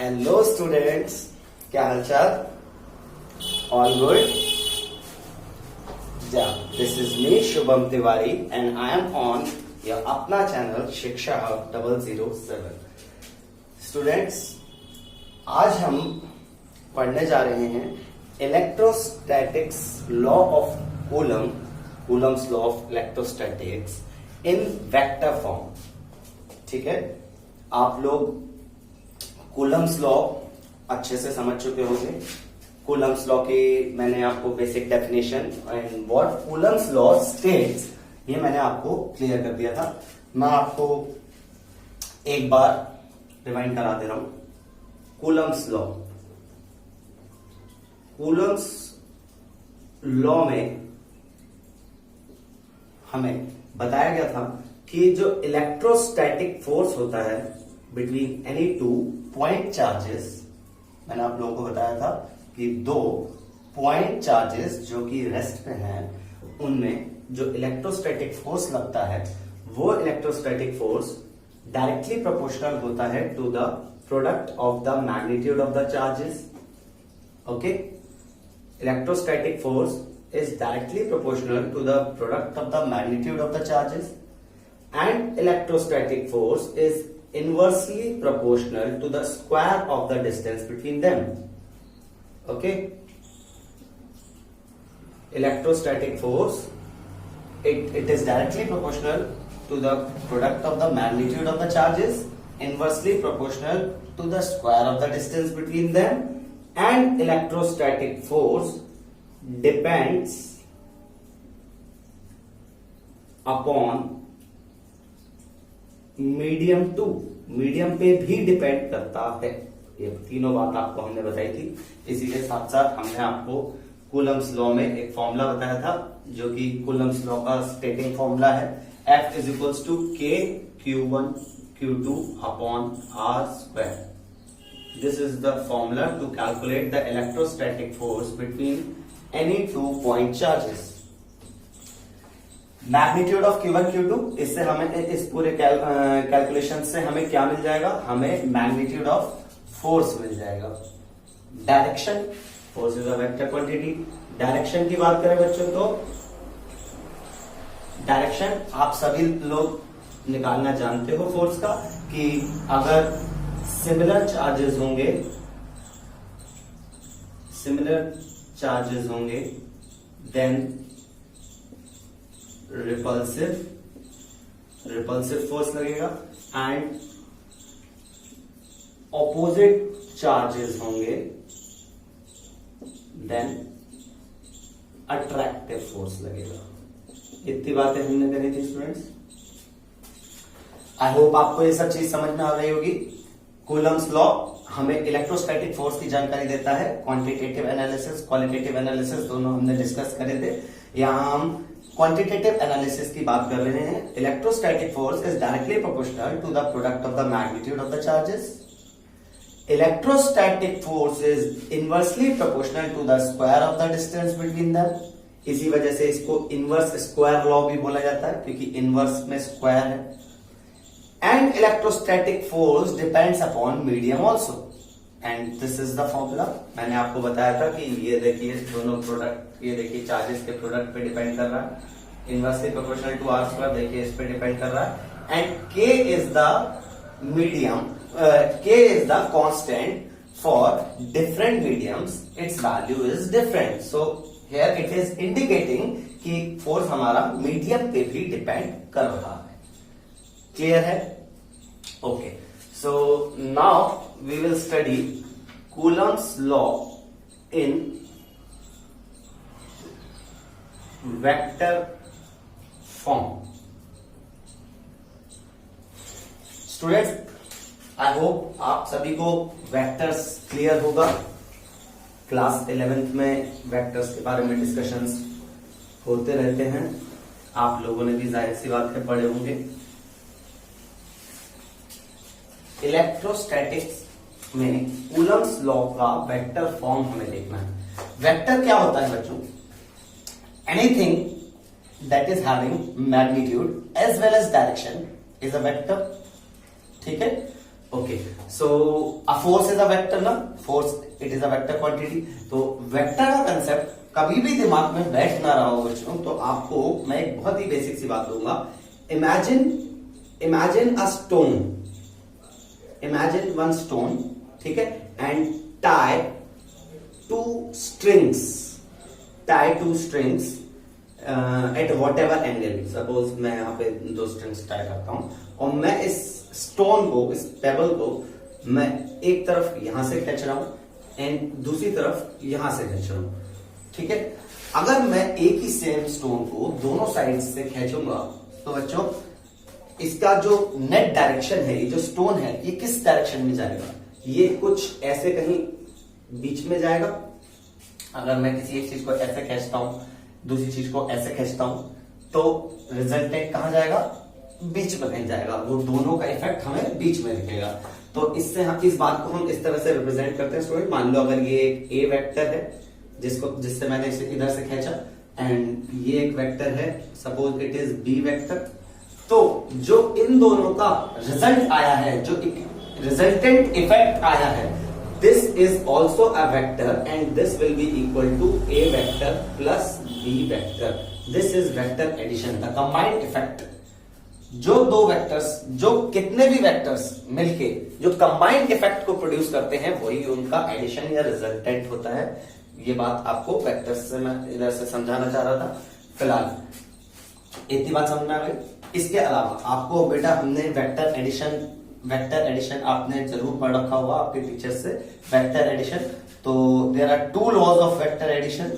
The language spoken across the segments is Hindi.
हेलो स्टूडेंट्स, क्या हालचाल? All good? This is me Shubham Tiwari and I am on your अपना चैनल शिक्षा हब 007। स्टूडेंट्स, आज हम पढ़ने जा रहे हैं electrostatics law of coulomb, Coulomb's law of electrostatics in vector form. ठीक है, आप लोग कूलम्स लॉ अच्छे से समझ चुके होंगे। कूलम्स लॉ की मैंने आपको basic definition and what Coulomb's law states ये मैंने आपको क्लियर कर दिया था। मैं आपको एक बार रिवाइंड करा दे रहा हूं। कूलम्स लॉ, कूलम्स लॉ में हमें बताया गया था कि जो इलेक्ट्रोस्टैटिक फोर्स होता है between any two point charges, मैंने आप लोगों को बताया था कि दो पॉइंट चार्जेस जो कि रेस्ट पे हैं, उनमें जो इलेक्ट्रोस्टैटिक फोर्स लगता है वो इलेक्ट्रोस्टैटिक फोर्स डायरेक्टली प्रोपोर्शनल होता है to the product of the magnitude of the charges. Okay, electrostatic force is directly proportional to the product of the magnitude of the charges, and electrostatic force is inversely proportional to the square of the distance between them. Okay, electrostatic force it is directly proportional to the product of the magnitude of the charges, inversely proportional to the square of the distance between them, and electrostatic force depends upon medium too, medium पे भी डिपेंड करता है। ये तीनों बात आपको हमने बताई थी। इसी के साथ साथ हमने आपको कूलम्स लॉ में एक फॉर्मूला बताया था जो कि कूलम्स लॉ का स्टेटिंग फॉर्मूला है, F is equals to K Q1 Q2 upon R square. This is the formula to calculate the electrostatic force between any two point charges. Magnitude of Q1 Q2, इससे हमें इस पूरे कैलकुलेशन से हमें क्या मिल जाएगा? हमें मैग्नीट्यूड ऑफ फोर्स मिल जाएगा। Direction, force is a vector quantity. Direction की बात करें बच्चों तो डायरेक्शन आप सभी लोग निकालना जानते हो फोर्स का, कि अगर सिमिलर चार्जेस होंगे, सिमिलर चार्जेस होंगे देन रिपल्सिव फोर्स लगेगा, एंड ऑपोजिट चार्जेस होंगे देन अट्रैक्टिव फोर्स लगेगा। इतनी बातें हमने करी थी स्टूडेंट्स। आई होप आपको ये सब चीज समझ में आ रही होगी। कूलम्स लॉ हमें इलेक्ट्रोस्टैटिक फोर्स की जानकारी देता है। क्वांटिटेटिव एनालिसिस, क्वालिटेटिव एनालिसिस दोनों हमने डिस्कस करे थे। यहां हम क्वांटिटेटिव एनालिसिस की बात कर रहे हैं। Electrostatic force is directly proportional to the product of the magnitude of the charges. Electrostatic force is inversely proportional to the square of the distance between them. इसी वजह से इसको इनवर्स स्क्वायर लॉ भी बोला जाता है, क्योंकि इनवर्स में स्क्वायर है। And electrostatic force depends upon medium also, and this is the formula। मैंने आपको बताया था कि ये देखिए दोनों प्रोडक्ट, ये देखिए चार्जेस के प्रोडक्ट पे डिपेंड कर रहा है, inversely proportional to R square, देखिए इस पे डिपेंड कर रहा है, and K is the medium, K is the constant for different mediums, its value is different. So here it is indicating कि फोर्स हमारा मीडियम पे भी डिपेंड कर रहा है। क्लियर है? Okay, so now we will study Coulomb's law in vector form. Students, I hope आप सभी को वेक्टर्स क्लियर होगा। क्लास 11th में वेक्टर्स के बारे में डिस्कशंस होते रहते हैं, आप लोगों ने भी जाहिर सी बात है पढ़े होंगे। इलेक्ट्रोस्टैटिक्स में कूलम्स लॉ का वेक्टर फॉर्म हमें देखना है। वेक्टर क्या होता है बच्चों? Anything that is having magnitude as well as direction is a vector. ठीक है, okay, so a force is a vector ना, force it is a vector quantity. तो वेक्टर का कंसेप्ट कभी भी दिमाग में बैठ ना रहा हो बच्चों, तो आपको मैं एक बहुत ही बेसिक सी बात दूंगा। Imagine a stone, imagine one stone, ठीक है, and tie two strings at whatever angle. Suppose मैं यहां पे 2 स्ट्रिंग्स टाई करता हूं और मैं इस स्टोन को, इस पेबल को मैं एक तरफ यहां से खींच रहा हूं एंड दूसरी तरफ यहां से खींच रहा हूं, ठीक है। अगर मैं एक ही सेम स्टोन को दोनों साइड से खींचूंगा तो बच्चों इसका जो नेट डायरेक्शन है, ये जो स्टोन है ये किस डायरेक्शन में जाएगा? ये कुछ ऐसे कहीं बीच में जाएगा। अगर मैं किसी एक चीज को ऐसे खींचता हूं, दूसरी चीज को ऐसे खींचता हूं, तो रिजल्टेंट कहां जाएगा? बीच में कहीं जाएगा। वो दोनों का इफेक्ट हमें बीच में दिखेगा। तो इससे हम इस बात को हम इस तरह से रिप्रेजेंट करते हैं स्टूडेंट। मान लो अगर ये एक ए वेक्टर है जिससे मैंने इसे इधर से खींचा, एंड ये एक वेक्टर है, suppose it is B vector. तो जो इन दोनों का रिजल्ट आया है, जो रिजल्टेंट इफेक्ट आया है, this is also a vector and this will be equal to A vector plus B vector. This is vector addition, the combined effect. जो दो वेक्टर्स, जो कितने भी वेक्टर्स मिलके जो कंबाइंड इफेक्ट को प्रोड्यूस करते हैं, वही उनका एडिशन या रिजल्टेंट होता है। ये बात आपको वेक्टर्स से मैं इधर से समझाना चाह रहा था। फिलहाल इतनी बात समझ में आ गई। इसके अलावा आपको बेटा हमने वेक्टर एडिशन आपने जरूर पढ़ रखा होगा आपके टीचर से। वेक्टर एडिशन, तो there are 2 laws of vector addition.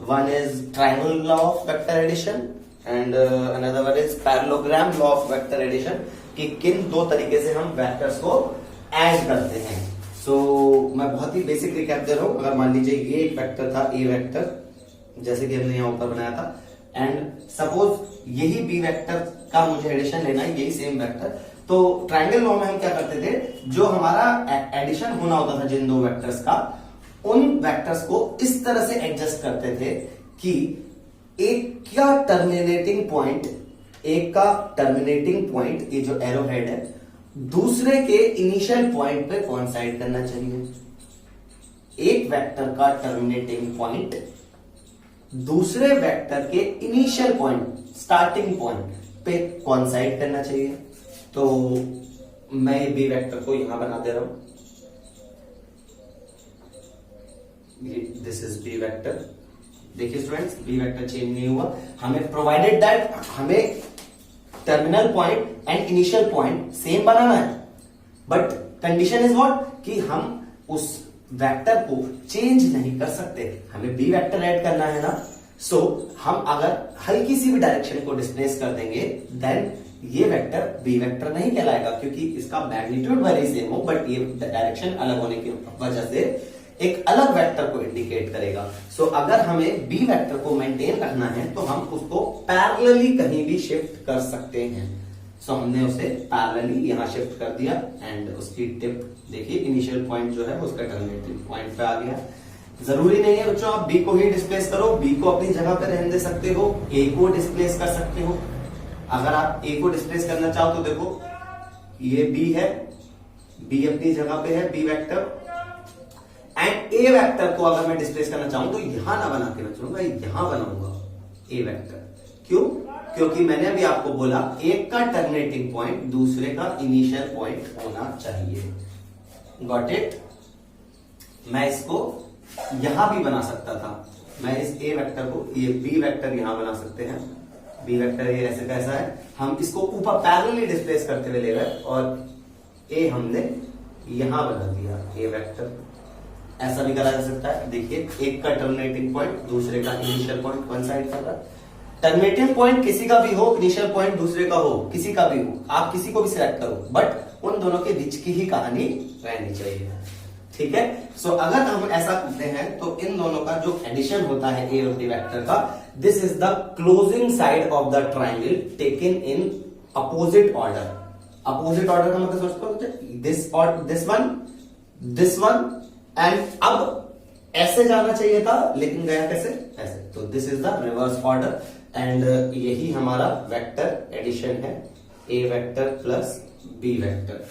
One is triangle law of vector addition and another one is parallelogram law of vector addition, कि किन 2 तरीके से हम वेक्टर्स को ऐड करते हैं। सो मैं बहुत ही बेसिक रिकैप दे रहा हूं। अगर मान लीजिए ये एक वेक्टर था, ए वेक्टर, जैसे कि हमने यहां ऊपर बनाया था, एंड सपोज यही बी वेक्टर का मुझे एडिशन लेना है, यही सेम वेक्टर। तो ट्रायंगल लॉ में हम क्या करते थे, जो हमारा एडिशन होना होता था जिन 2 वेक्टर्स का, उन वेक्टर्स को इस तरह से एडजस्ट करते थे कि एक का टर्मिनेटिंग पॉइंट, ये जो एरो हेड है, दूसरे के इनिशियल पॉइंट पे कोइंसाइड करना चाहिए। एक वेक्टर का टर्मिनेटिंग पॉइंट दूसरे वेक्टर के इनिशियल पॉइंट, स्टार्टिंग पॉइंट पे कोइंसाइड करना चाहिए। तो मैं बी वेक्टर को यहां बना दे रहा हूं, दिस इज बी वेक्टर। देखिए स्टूडेंट्स, बी वेक्टर चेंज नहीं हुआ। हमें प्रोवाइडेड दैट हमें terminal point and initial point same बनाना है, बट कंडीशन इज व्हाट, कि हम उस वेक्टर को चेंज नहीं कर सकते, हमें बी वेक्टर ऐड करना है ना। सो हम अगर हल्की सी भी डायरेक्शन को डिस्प्लेस कर देंगे, देन ये वेक्टर बी वेक्टर नहीं कहलाएगा, क्योंकि इसका मैग्नीट्यूड भले ही सेम हो, बट ये डायरेक्शन अलग होने की वजह से एक अलग वेक्टर को इंडिकेट करेगा। सो अगर हमें बी वेक्टर को मेंटेन रखना है तो हम उसको पैरेलली कहीं भी शिफ्ट कर सकते हैं। सो हमने उसे पैरेलली यहां शिफ्ट कर दिया एंड उसकी टिप देखिए, इनिशियल पॉइंट जो है उसका टर्मिनेटिंग पॉइंट पे आ गया। जरूरी नहीं है बच्चों आप बी को ही डिस्प्लेस करो, बी को अपनी जगह पे रहने दे सकते हो, ए को डिस्प्लेस कर सकते हो। अगर आप ए को डिस्प्लेस करना चाहो तो देखो ये बी है, बी अपनी जगह पे है, B vector, and A vector को अगर मैं डिस्प्लेस करना चाहूं तो यहां ना बना के मैं चलूंगा, यहां बनाऊंगा ए वेक्टर। क्यों? क्योंकि मैंने अभी आपको बोला एक का टर्मिनेटिंग पॉइंट दूसरे का इनिशियल पॉइंट होना चाहिए। Got it? मैं इसको यहां भी बना सकता था, मैं इस ए वेक्टर को, ये बी वेक्टर यहां बना सकते हैं। बी वेक्टर ये ऐसे कैसा है, हम इसको ऊपर पैरेलली डिस्प्लेस करते हुए ले गए और ए हमने यहां बना दिया ए वेक्टर। ऐसा भी करा जा सकता है। देखिए एक का टर्मिनेटिंग पॉइंट दूसरे का इनिशियल पॉइंट कोइंसाइड कर रहा है। टर्मिनेटिंग पॉइंट किसी का भी हो, इनिशियल पॉइंट दूसरे का हो, किसी का भी हो, आप किसी को भी सिलेक्ट करो, बट उन दोनों के बीच की ही कहानी रहनी चाहिए। ठीक है। सो अगर हम ऐसा करते हैं तो इन दोनों का जो एडिशन होता है ए और बी वेक्टर का, this is the closing side of the triangle taken in opposite order. Opposite order का मतलब सोचो दिस और दिस वन एंड अब ऐसे जाना चाहिए था लेकिन गया कैसे? ऐसे। तो this is the reverse order and यही हमारा वेक्टर एडिशन है, ए वेक्टर प्लस बी वेक्टर।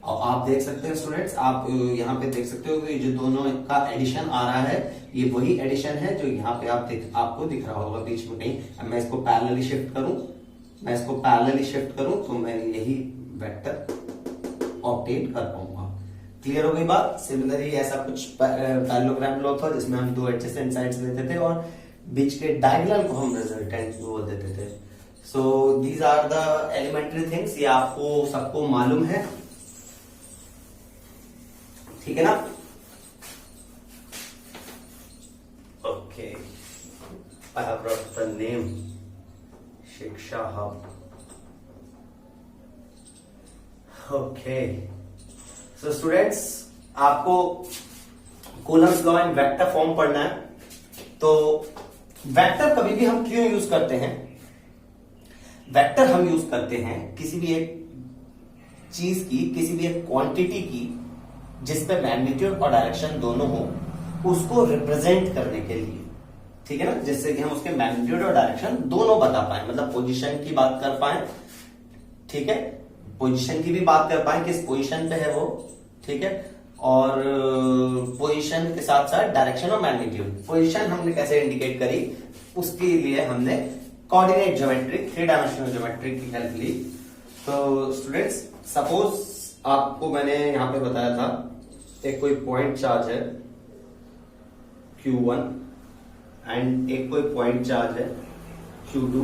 और आप देख सकते हैं स्टूडेंट्स, आप यहाँ पे देख सकते हो कि जो दोनों का एडिशन आ रहा है ये वही एडिशन है जो यहाँ पे आपको दिख रहा होगा बीच में कहीं। अब मैं इसको पैरेलली शिफ्ट करूं, तो मैं यही वेक्टर ऑब्टेन कर पाऊंगा। क्लियर हो गई बात। सिमिलरली ऐसा कुछ पैरेललोग्राम लॉ था जिसमें हम दो एडजेसेंट साइड्स लेते थे और बीच के डायगोनल को हम रिजल्टेंट बोल देते थे। So these are the elementary things, ये आपको सबको मालूम है, ठीक है ना। Okay, I have brought the name Shiksha Hub. Okay, so students आपको Coulomb's law in vector form पढ़ना है। तो वेक्टर कभी भी हम क्यों यूज करते हैं? वेक्टर हम यूज करते हैं किसी भी एक चीज की, किसी भी एक क्वांटिटी की जिसपे मैग्नीट्यूड और डायरेक्शन दोनों हो, उसको रिप्रेजेंट करने के लिए, ठीक है ना, जिससे कि हम उसके मैग्नीट्यूड और डायरेक्शन दोनों बता पाए, मतलब पोजीशन की बात कर पाए, ठीक है, पोजीशन की भी बात कर पाए, किस पोजीशन पे है वो, ठीक है, और पोजीशन के साथ साथ डायरेक्शन और मैग्नीट्यूड। पोजीशन हमने कैसे इंडिकेट करी, उसके लिए हमने कोऑर्डिनेट ज्योमेट्री, 3 डायमेंशनल ज्योमेट्री की हेल्प ली। तो स्टूडेंट्स सपोज आपको मैंने यहां पे बताया था एक कोई पॉइंट चार्ज है Q1 एंड एक कोई पॉइंट चार्ज है Q2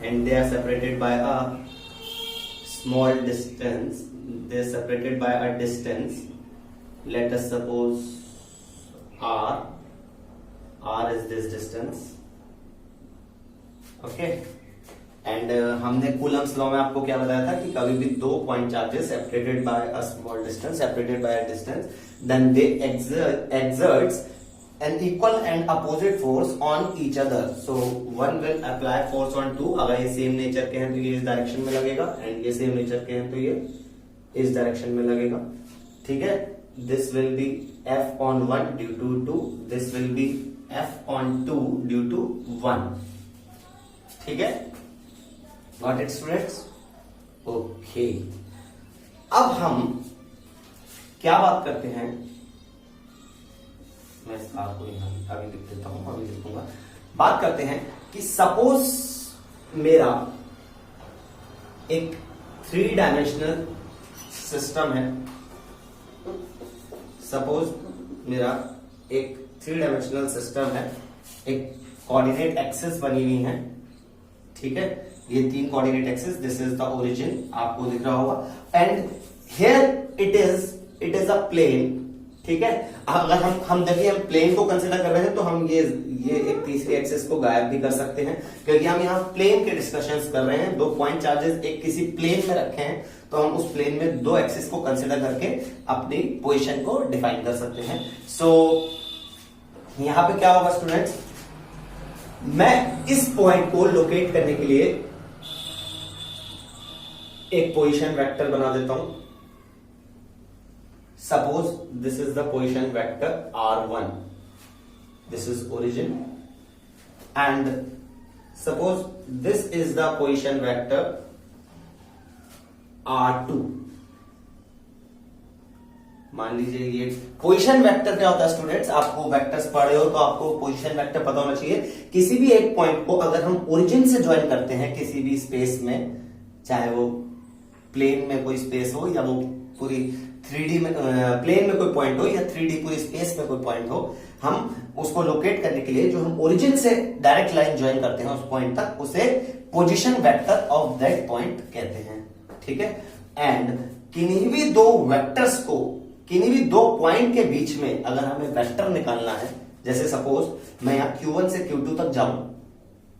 and they are separated by a small distance, they are separated by a distance, let us suppose r is this distance, okay, and हमने कूलम्स लॉ में आपको क्या बताया था कि कभी भी दो point charges separated by a small distance, separated by a distance, then they exerts an equal and opposite force on each other, so one will apply force on two। अगर ये सेम नेचर के हैं तो ये इस डायरेक्शन में लगेगा, एंड ये सेम नेचर के हैं तो ये इस डायरेक्शन में लगेगा, ठीक है। This will be F on 1 due to 2, this will be F on 2 due to 1, ठीक है। Got it students? Okay. अब हम क्या बात करते हैं, मैं इस बात को यहां अभी लिख देता हूं, अभी लिखूंगा। बात करते हैं कि सपोज मेरा एक 3 डायमेंशनल सिस्टम है, सपोज मेरा एक 3 डायमेंशनल सिस्टम है, एक कोऑर्डिनेट एक्सिस बनी हुई है, ठीक है, ये 3 coordinate axis, this is the origin, आपको दिख रहा होगा, and here it is a plane, ठीक है। अगर हम देखिए हम प्लेन को कंसीडर कर रहे हैं तो हम ये एक तीसरी एक्सिस को गायब भी कर सकते हैं, क्योंकि हम यहाँ प्लेन के डिस्कशंस कर रहे हैं। 2 पॉइंट चार्जेस एक किसी प्लेन में रखे हैं तो हम उस प्लेन में 2 एक्सिस को कंसीडर करके अपनी पोजीशन को डिफाइन कर सकते हैं। सो यहां पे क्या होगा स्टूडेंट्स, मैं इस पॉइंट को लोकेट करने के लिए एक पोजीशन वेक्टर बना देता हूं। Suppose this is the position vector R1, this is origin, and suppose this is the position vector R2। मान लीजिए ये पोजीशन वेक्टर क्या होता है स्टूडेंट्स, आपको वेक्टर्स पढ़े हो तो आपको पोजीशन वेक्टर पता होना चाहिए। किसी भी एक पॉइंट को अगर हम ओरिजिन से ज्वाइन करते हैं किसी भी स्पेस में, चाहे वो प्लेन में कोई स्पेस हो या वो पूरी 3D में प्लेन में कोई पॉइंट हो या 3D पूरी स्पेस में कोई पॉइंट हो, हम उसको लोकेट करने के लिए जो हम ओरिजिन से डायरेक्ट लाइन ज्वाइन करते हैं उस पॉइंट तक, उसे position vector of that point कहते हैं, ठीक है। एंड किन्हीं भी 2 वेक्टर्स को, किन्हीं भी 2 पॉइंट के बीच में अगर हमें वेक्टर निकालना है, जैसे सपोज मैं यहां Q1 से Q2 तक जाऊं,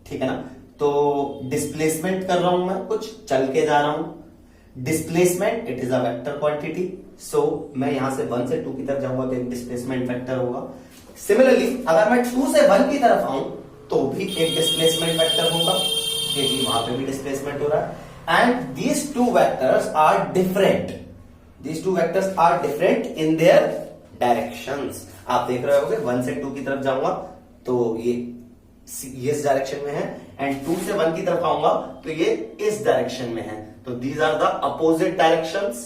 ठीक है ना, तो डिस्प्लेसमेंट कर रहा हूं, मैं कुछ चल के जा रहा हूं, displacement it is a vector quantity, so मैं यहां से 1 से 2 की तरफ जाऊंगा तो एक डिस्प्लेसमेंट वेक्टर होगा। सिमिलरली अगर मैं 2 से 1 की तरफ आऊं तो भी एक डिस्प्लेसमेंट वेक्टर होगा, क्योंकि वहां पे भी डिस्प्लेसमेंट हो रहा है। And these 2 vectors are different, these 2 vectors are different in their directions। आप देख रहे होगे 1 से 2 की तरफ जाऊंगा तो ये इस डायरेक्शन में है, एंड 2 से 1 की तरफ आऊंगा तो ये इस डायरेक्शन में है। तो these are the opposite directions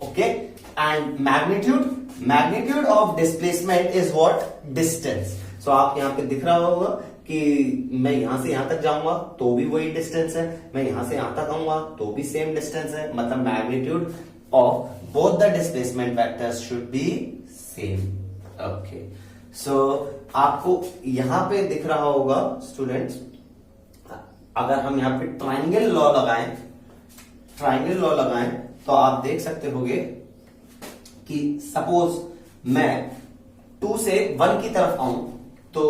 okay, and magnitude of displacement is what, distance. So आप यहां पे दिख रहा होगा कि मैं यहां से यहां तक जाऊंगा तो भी वही डिस्टेंस है, मैं यहां से यहां तक आऊंगा तो भी सेम डिस्टेंस है, मतलब magnitude of both the displacement vectors should be same. Okay, so आपको यहां पे दिख रहा होगा स्टूडेंट्स, अगर हम यहां पे ट्राइंगल लॉ लगाएं तो आप देख सकते होगे कि सपोज मैं 2 से 1 की तरफ आऊं तो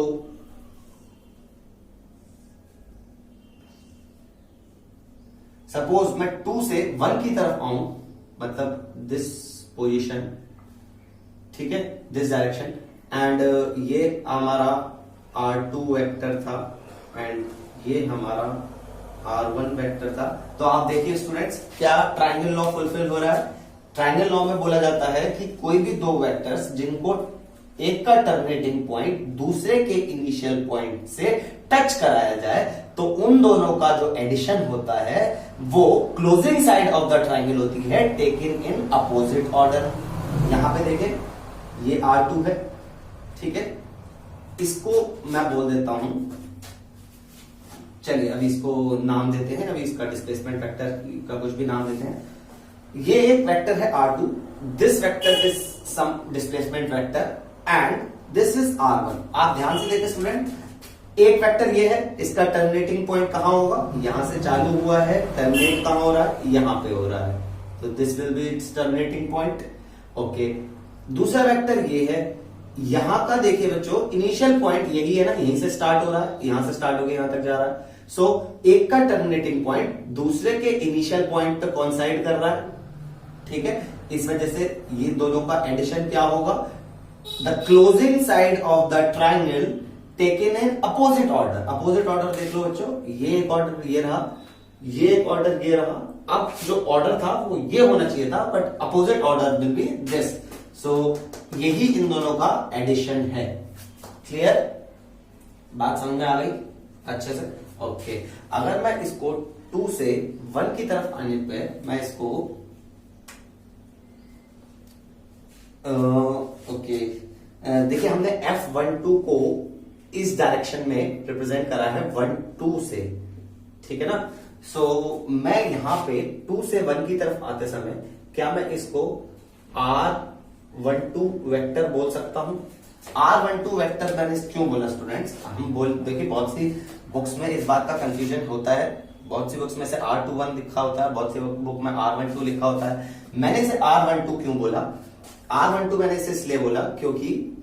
सपोज मैं 2 से 1 की तरफ आऊं, मतलब दिस पोजीशन, ठीक है, दिस डायरेक्शन, एंड ये हमारा R2 वेक्टर था एंड ये हमारा R1 वेक्टर था। तो आप देखिए स्टूडेंट्स, क्या ट्राइंगल लॉ फुलफिल हो रहा है? ट्राइंगल लॉ में बोला जाता है कि कोई भी दो वेक्टर्स जिनको एक का टर्मिनेटिंग पॉइंट दूसरे के इनिशियल पॉइंट से टच कराया जाए तो उन दोनों का जो एडिशन होता है वो closing side of the triangle होती है, टेकन इन अपोजिट ऑर्डर। यहां पे देखें, ये R2 है, ठीक है, इसको मैं बोल देता हूं, चलिए अभी इसको नाम देते हैं, अभी इसका डिस्प्लेसमेंट वेक्टर का कुछ भी नाम देते हैं। ये एक वेक्टर है R2, this vector is some displacement vector and this is R1। आप ध्यान से देखिए स्टूडेंट, एक वेक्टर ये है, इसका टर्मिनेटिंग पॉइंट कहां होगा, यहां से चालू हुआ है, टर्मिनेट कहां हो रहा है, यहां पे हो रहा है, तो this will B it's terminating point. Okay, दूसरा वेक्टर ये है, यहां का देखिए बच्चों, इनिशियल पॉइंट यही है ना, यहीं से स्टार्ट हो रहा है, यहां से स्टार्ट होकर यहां तक जा रहा है। सो एक का टर्मिनेटिंग पॉइंट दूसरे के इनिशियल पॉइंट तक कॉन्साइड कर रहा है, ठीक है, इस वजह से ये दोनों का एडिशन क्या होगा, the closing side of the triangle taken in opposite order. Opposite order देख लो बच्चों, ये एक ऑर्डर ये रहा, ये एक ऑर्डर ये रहा, अब जो ऑर्डर था वो ये होना चाहिए था, but opposite order will be this. So यही इन दोनों का एडिशन है। क्लियर, बात समझ में आ गई अच्छे से? ओके, अगर मैं इसको 2 से 1 की तरफ आने पे मैं इसको ओके, देखिए हमने F12 को इस डायरेक्शन में रिप्रेजेंट करा है 1 2 से, ठीक है ना। सो मैं यहां पे 2 से 1 की तरफ आते समय क्या मैं इसको R12 वेक्टर बोल सकता हूं? R12 वेक्टर मैंने क्यों बोला स्टूडेंट्स, हम बोल देखिए बहुत सी बुक्स में इस बात का कंफ्यूजन होता है, बहुत सी बुक्स में से R21 लिखा होता है, बहुत सी बुक में R12 लिखा होता है। मैंने इसे R12 क्यों बोला? R12 मैंने इसे इसलिए बोला क्योंकि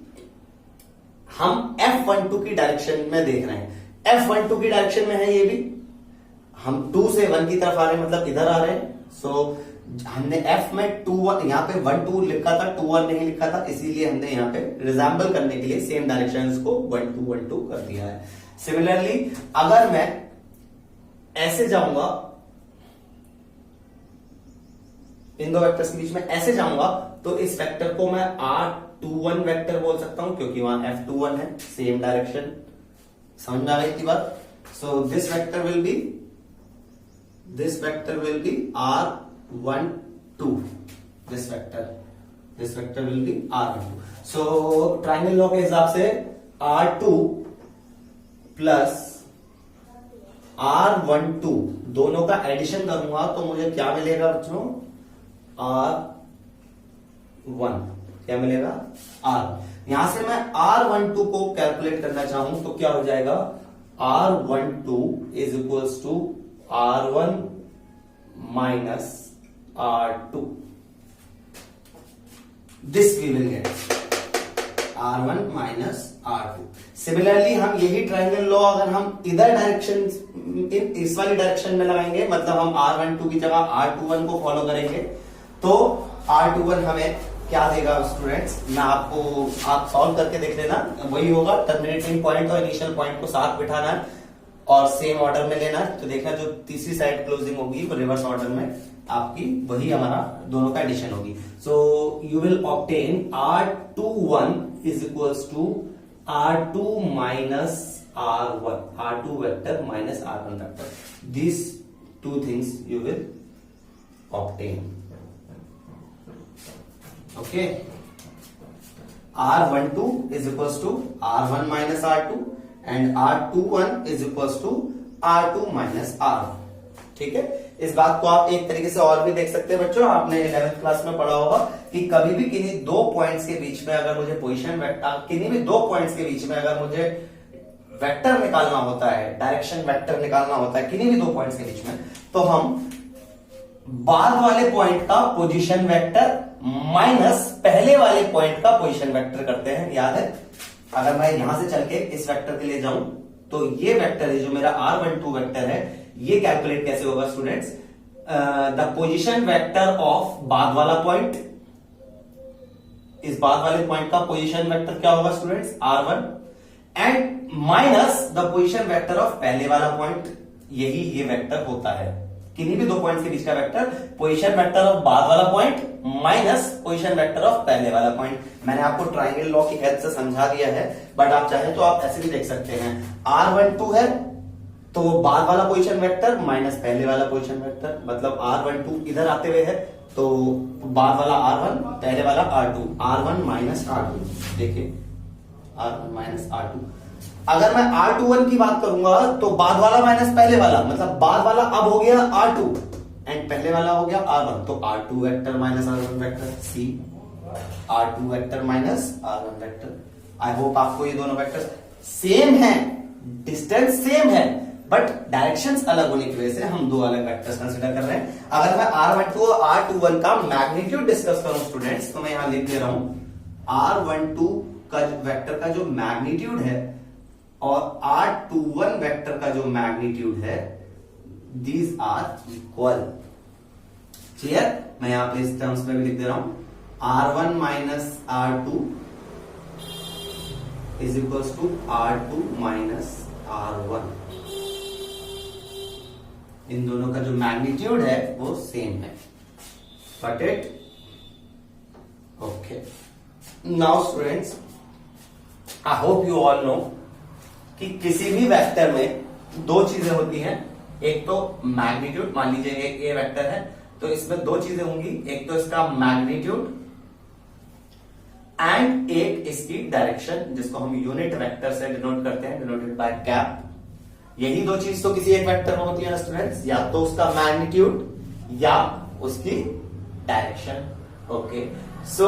हम F12 की डायरेक्शन में देख रहे हैं, F12 की डायरेक्शन में है ये भी, हम 2 से 1 की तरफ आ रहे हैं, मतलब इधर आ रहे हैं। सो हमने F में 2 1 यहां पे 1 2 लिखा था, 2 1 नहीं लिखा था, इसीलिए हमने यहां पे रिजेंबल करने के लिए सेम डायरेक्शंस को 1 2 1 2 कर दिया है। सिमिलरली अगर मैं ऐसे जाऊंगा, इन दो वेक्टर्स के बीच में ऐसे जाऊंगा, तो इस वेक्टर को मैं R21 वेक्टर बोल सकता हूं क्योंकि वहां F21 है, सेम डायरेक्शन। समझ में आ रही थी बात? So this vector will be R12, this vector will be R12। So triangle law के हिसाब से R2 प्लस R12 दोनों का एडिशन करूंगा तो मुझे क्या मिलेगा बच्चों? R1 क्या मिलेगा? R। यहां से मैं R12 को कैलकुलेट करना चाहूं तो क्या हो जाएगा? R12 is equals to R1 minus R2। This we will get R1 minus R2। Similarly हम यही ट्राइंगल लॉ अगर हम इधर डायरेक्शन, इस वाली डायरेक्शन में लगाएंगे, मतलब हम R12 की जगह R21 को फॉलो करेंगे, तो R21 हमें क्या देगा स्टूडेंट्स? मैं आपको, आप सॉल्व करके देख लेना, वही होगा, टर्मिनेटिंग पॉइंट और इनिशियल पॉइंट को साथ बिठाना है और सेम ऑर्डर में लेना है। तो देखना जो तीसरी साइड क्लोजिंग होगी वो रिवर्स ऑर्डर में आपकी वही हमारा दोनों का एडिशन होगी। So you will obtain R21 is equals to R2 minus R1, R2 vector minus R1 vector. These two things you will obtain. Okay, R12 is equals to R1 minus R2 and R21 is equals to R2 minus R1। ठीक है, इस बात को आप एक तरीके से और भी देख सकते हैं बच्चों, आपने 11th क्लास में पढ़ा होगा कि कभी भी किन्हीं दो पॉइंट्स के बीच में अगर मुझे पोजीशन वेक्टर, किन्हीं भी दो पॉइंट्स के बीच में अगर मुझे वेक्टर निकालना होता है, डायरेक्शन वेक्टर निकालना होता है किन्हीं भी दो पॉइंट्स के बीच में, तो हम बाद वाले पॉइंट का पोजीशन वेक्टर माइनस पहले वाले पॉइंट का पोजीशन वेक्टर करते हैं। याद है, अगर मैं यहां से चल के इस वेक्टर के लिए जाऊं तो ये वेक्टर है जो मेरा R12 वेक्टर है, ये कैलकुलेट कैसे होगा students, the position vector of बाद वाला पॉइंट, इस बाद वाले पॉइंट का पोजीशन वेक्टर क्या होगा students, R1 and minus the position vector of पहले वाला पॉइंट, यही ये वेक्टर होता है। किन्हीं भी दो पॉइंट्स के बीच का वेक्टर, पोजीशन वेक्टर ऑफ बाद वाला point minus position vector of पहले वाला पॉइंट। मैंने आपको ट्राइंगल लॉ की हेल्प से समझा दिया है, बट आप चाहें तो आप ऐसे भी देख सकते हैं, R12 है तो बाद वाला पोजीशन वेक्टर माइनस पहले वाला पोजीशन वेक्टर, मतलब R12 इधर आते हुए है तो बाद वाला R1 पहले वाला R2, R1 माइनस R2, देखिए R1 माइनस R2। अगर मैं R21 की बात करूंगा तो बाद वाला माइनस पहले वाला, मतलब बाद वाला अब हो गया R2 एंड पहले वाला हो गया R1, तो R2 vector minus R1 vector, see R2 vector minus R1 vector. I hope आपको ये दोनों वेक्टर सेम है, डिस्टेंस सेम है, बट डायरेक्शंस अलग होने की वजह से हम दो अलग वेक्टर्स कंसीडर कर रहे हैं। अगर मैं R12 और R21 का मैग्नीट्यूड डिस्कस करूं स्टूडेंट्स, तो मैं यहां लिख दे रहा हूं R12 का वेक्टर का जो मैग्नीट्यूड है और R21 वेक्टर का जो मैग्नीट्यूड है, दीज आर इक्वल। क्लियर, मैं यहां पे इस टर्म्स में भी लिख दे रहा हूं R1 minus R2 is equals to R2 minus R1। इन दोनों का जो मैग्नीट्यूड है वो सेम है, but it okay. Now students, I hope you all know कि किसी भी वेक्टर में दो चीजें होती हैं, एक तो मैग्नीट्यूड, मान लीजिए एक ए वेक्टर है तो इसमें दो चीजें होंगी, एक तो इसका मैग्नीट्यूड एंड एक इसकी डायरेक्शन, जिसको हम यूनिट वेक्टर से डिनोट करते हैं, डिनोटेड बाय कैप। यही दो चीज तो किसी एक वेक्टर में होती है ना स्टूडेंट्स, या तो उसका मैग्नीट्यूड या उसकी डायरेक्शन। ओके, सो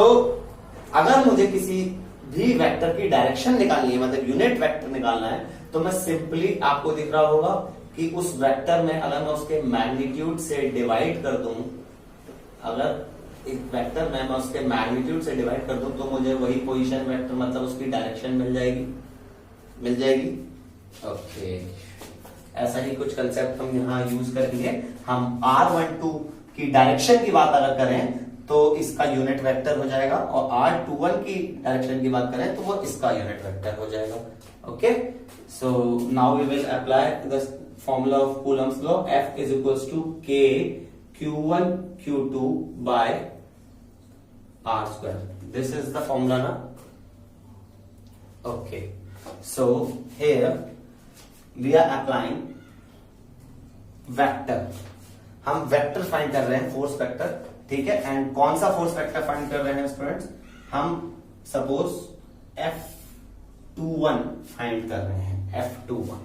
अगर मुझे किसी भी वेक्टर की डायरेक्शन निकालनी है, मतलब यूनिट वेक्टर निकालना है, तो मैं सिंपली, आपको दिख रहा होगा कि उस वेक्टर में अगर मैं उसके मैग्नीट्यूड से डिवाइड कर दूं, अगर एक वेक्टर में मैं उसके मैग्नीट्यूड से डिवाइड कर दूं तो मुझे वही पोजीशन वेक्टर, मतलब उसकी डायरेक्शन मिल जाएगी। ओके, ऐसा ही कुछ कंसेप्ट हम यहां यूज करेंगे। हम R12 की डायरेक्शन की बात अगर करें तो इसका यूनिट वेक्टर हो जाएगा, और R21 की डायरेक्शन की बात करें तो वो इसका यूनिट वेक्टर हो जाएगा। Okay, so now we will apply the formula of Coulomb's law, F is equals to K Q1 Q2 by R square. This is the formula ना। Okay, so here we are applying vector, हम वेक्टर फाइंड कर रहे हैं, फोर्स वेक्टर, ठीक है। एंड कौन सा फोर्स वेक्टर फाइंड कर रहे हैं स्टूडेंट्स, हम सपोज F21 फाइंड कर रहे हैं, F21,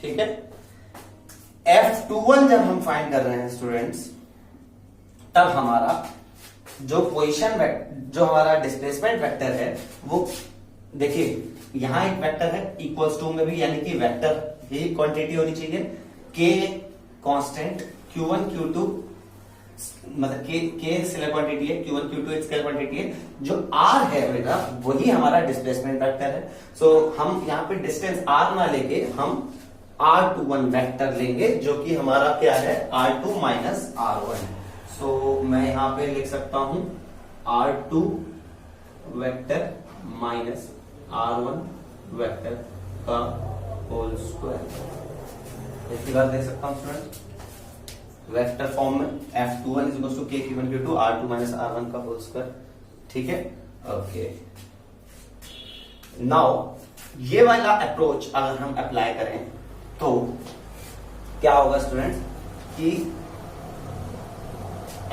ठीक है। F21 जब हम फाइंड कर रहे हैं स्टूडेंट्स, तब हमारा जो पोजीशन वेक्टर, जो हमारा डिस्प्लेसमेंट वेक्टर है, वो देखिए यहां एक वेक्टर है इक्वल्स टू में भी, यानी कि वेक्टर ही क्वांटिटी होनी चाहिए, K कांस्टेंट, Q1 Q2 मतलब K स्केलर क्वांटिटी है, Q1 Q2 एक स्केलर क्वांटिटी है, जो R है बेटा वही हमारा डिस्प्लेसमेंट वेक्टर है। सो हम यहाँ पे डिस्टेंस R ना लेके हम R21 वेक्टर लेंगे, जो कि हमारा क्या है, R2 माइनस R1। सो मैं यहाँ पे लिख सकता हूं R2 vector minus R1 vector का होल स्क्वायर। इसकी बात देख सकता हूं स्टूडेंट, वेक्टर फॉर्म में F21 is equal to K Q1 Q2 R2 minus R1 का होल स्क्वायर, ठीक है। ओके, नाउ ये वाला अप्रोच अगर हम अप्लाई करें तो क्या होगा स्टूडेंट्स कि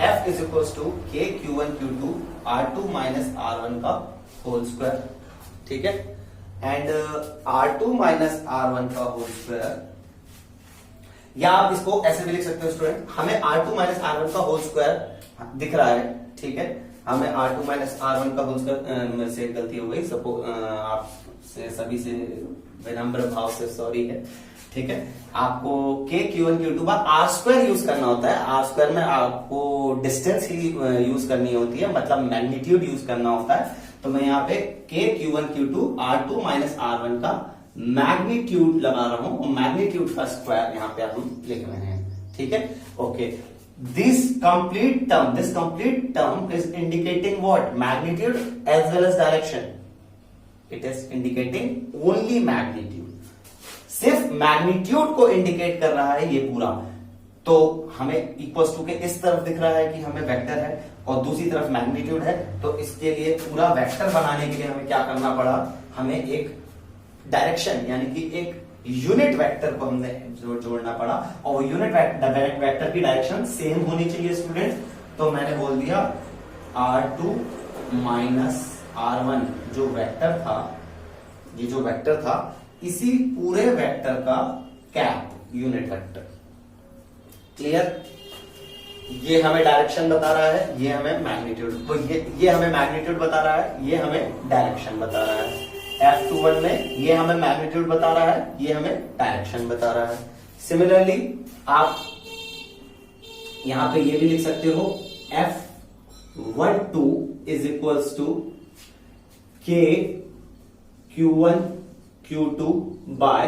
F that is equals to K Q1 Q2 R2 minus R1 का होल स्क्वायर, ठीक है। एंड R2 माइनस R1 का होल स्क्वायर, या आप इसको ऐसे भी लिख सकते हो स्टूडेंट, हमें R2 माइनस R1 का होल स्क्वायर दिख रहा है, ठीक है। हमें R2 माइनस R1 का होल स्क्वायर, मेरे से गलती हो गई, सपोज आपसे सभी से विनम्र भाव से सॉरी है, ठीक है। आपको के Q1 Q2 bar are square use करना होता है। आर स्क्वायर में आपको डिस्टेंस ही यूज करनी होती है, मतलब मैग्नीट्यूड यूज करना होता है। तो मैं यहाँ पे के Q1 Q2 R2 minus R1 का मैग्नीट्यूड लगा रहा हूं, और मैग्नीट्यूड का स्क्वायर यहाँ पे हम लिख रहे हैं, ठीक है। Okay, this complete term is indicating what? Magnitude as well as direction. It is indicating only magnitude, सिर्फ मैग्नीट्यूड को इंडिकेट कर रहा है ये पूरा। तो हमें इक्वल्स टू के इस तरफ दिख रहा है कि हमें वेक्टर है, और दूसरी तरफ मैग्नीट्यूड है। तो इसके लिए पूरा वेक्टर बनाने के लिए हमें क्या करना पड़ा? हमें एक डायरेक्शन यानी कि एक यूनिट वेक्टर को हमने जोड़ना पड़ा, और वो यूनिट वेक्टर की डायरेक्शन सेम होनी चाहिए स्टूडेंट। तो मैंने बोल दिया R2 माइनस R1 जो वेक्टर था, ये जो वेक्टर था, इसी पूरे वेक्टर का कैप यूनिट वेक्टर। क्लियर? ये हमें डायरेक्शन बता रहा है, ये हमें मैग्नीट्यूड, तो ये हमें मैग्नीट्यूड बता रहा है, ये हमें डायरेक्शन बता रहा है। F21 में ये हमें मैग्नीट्यूड बता रहा है, ये हमें डायरेक्शन बता रहा है। सिमिलरली आप यहां पे ये भी लिख सकते हो, F12 is equals to K Q1 Q2 bye,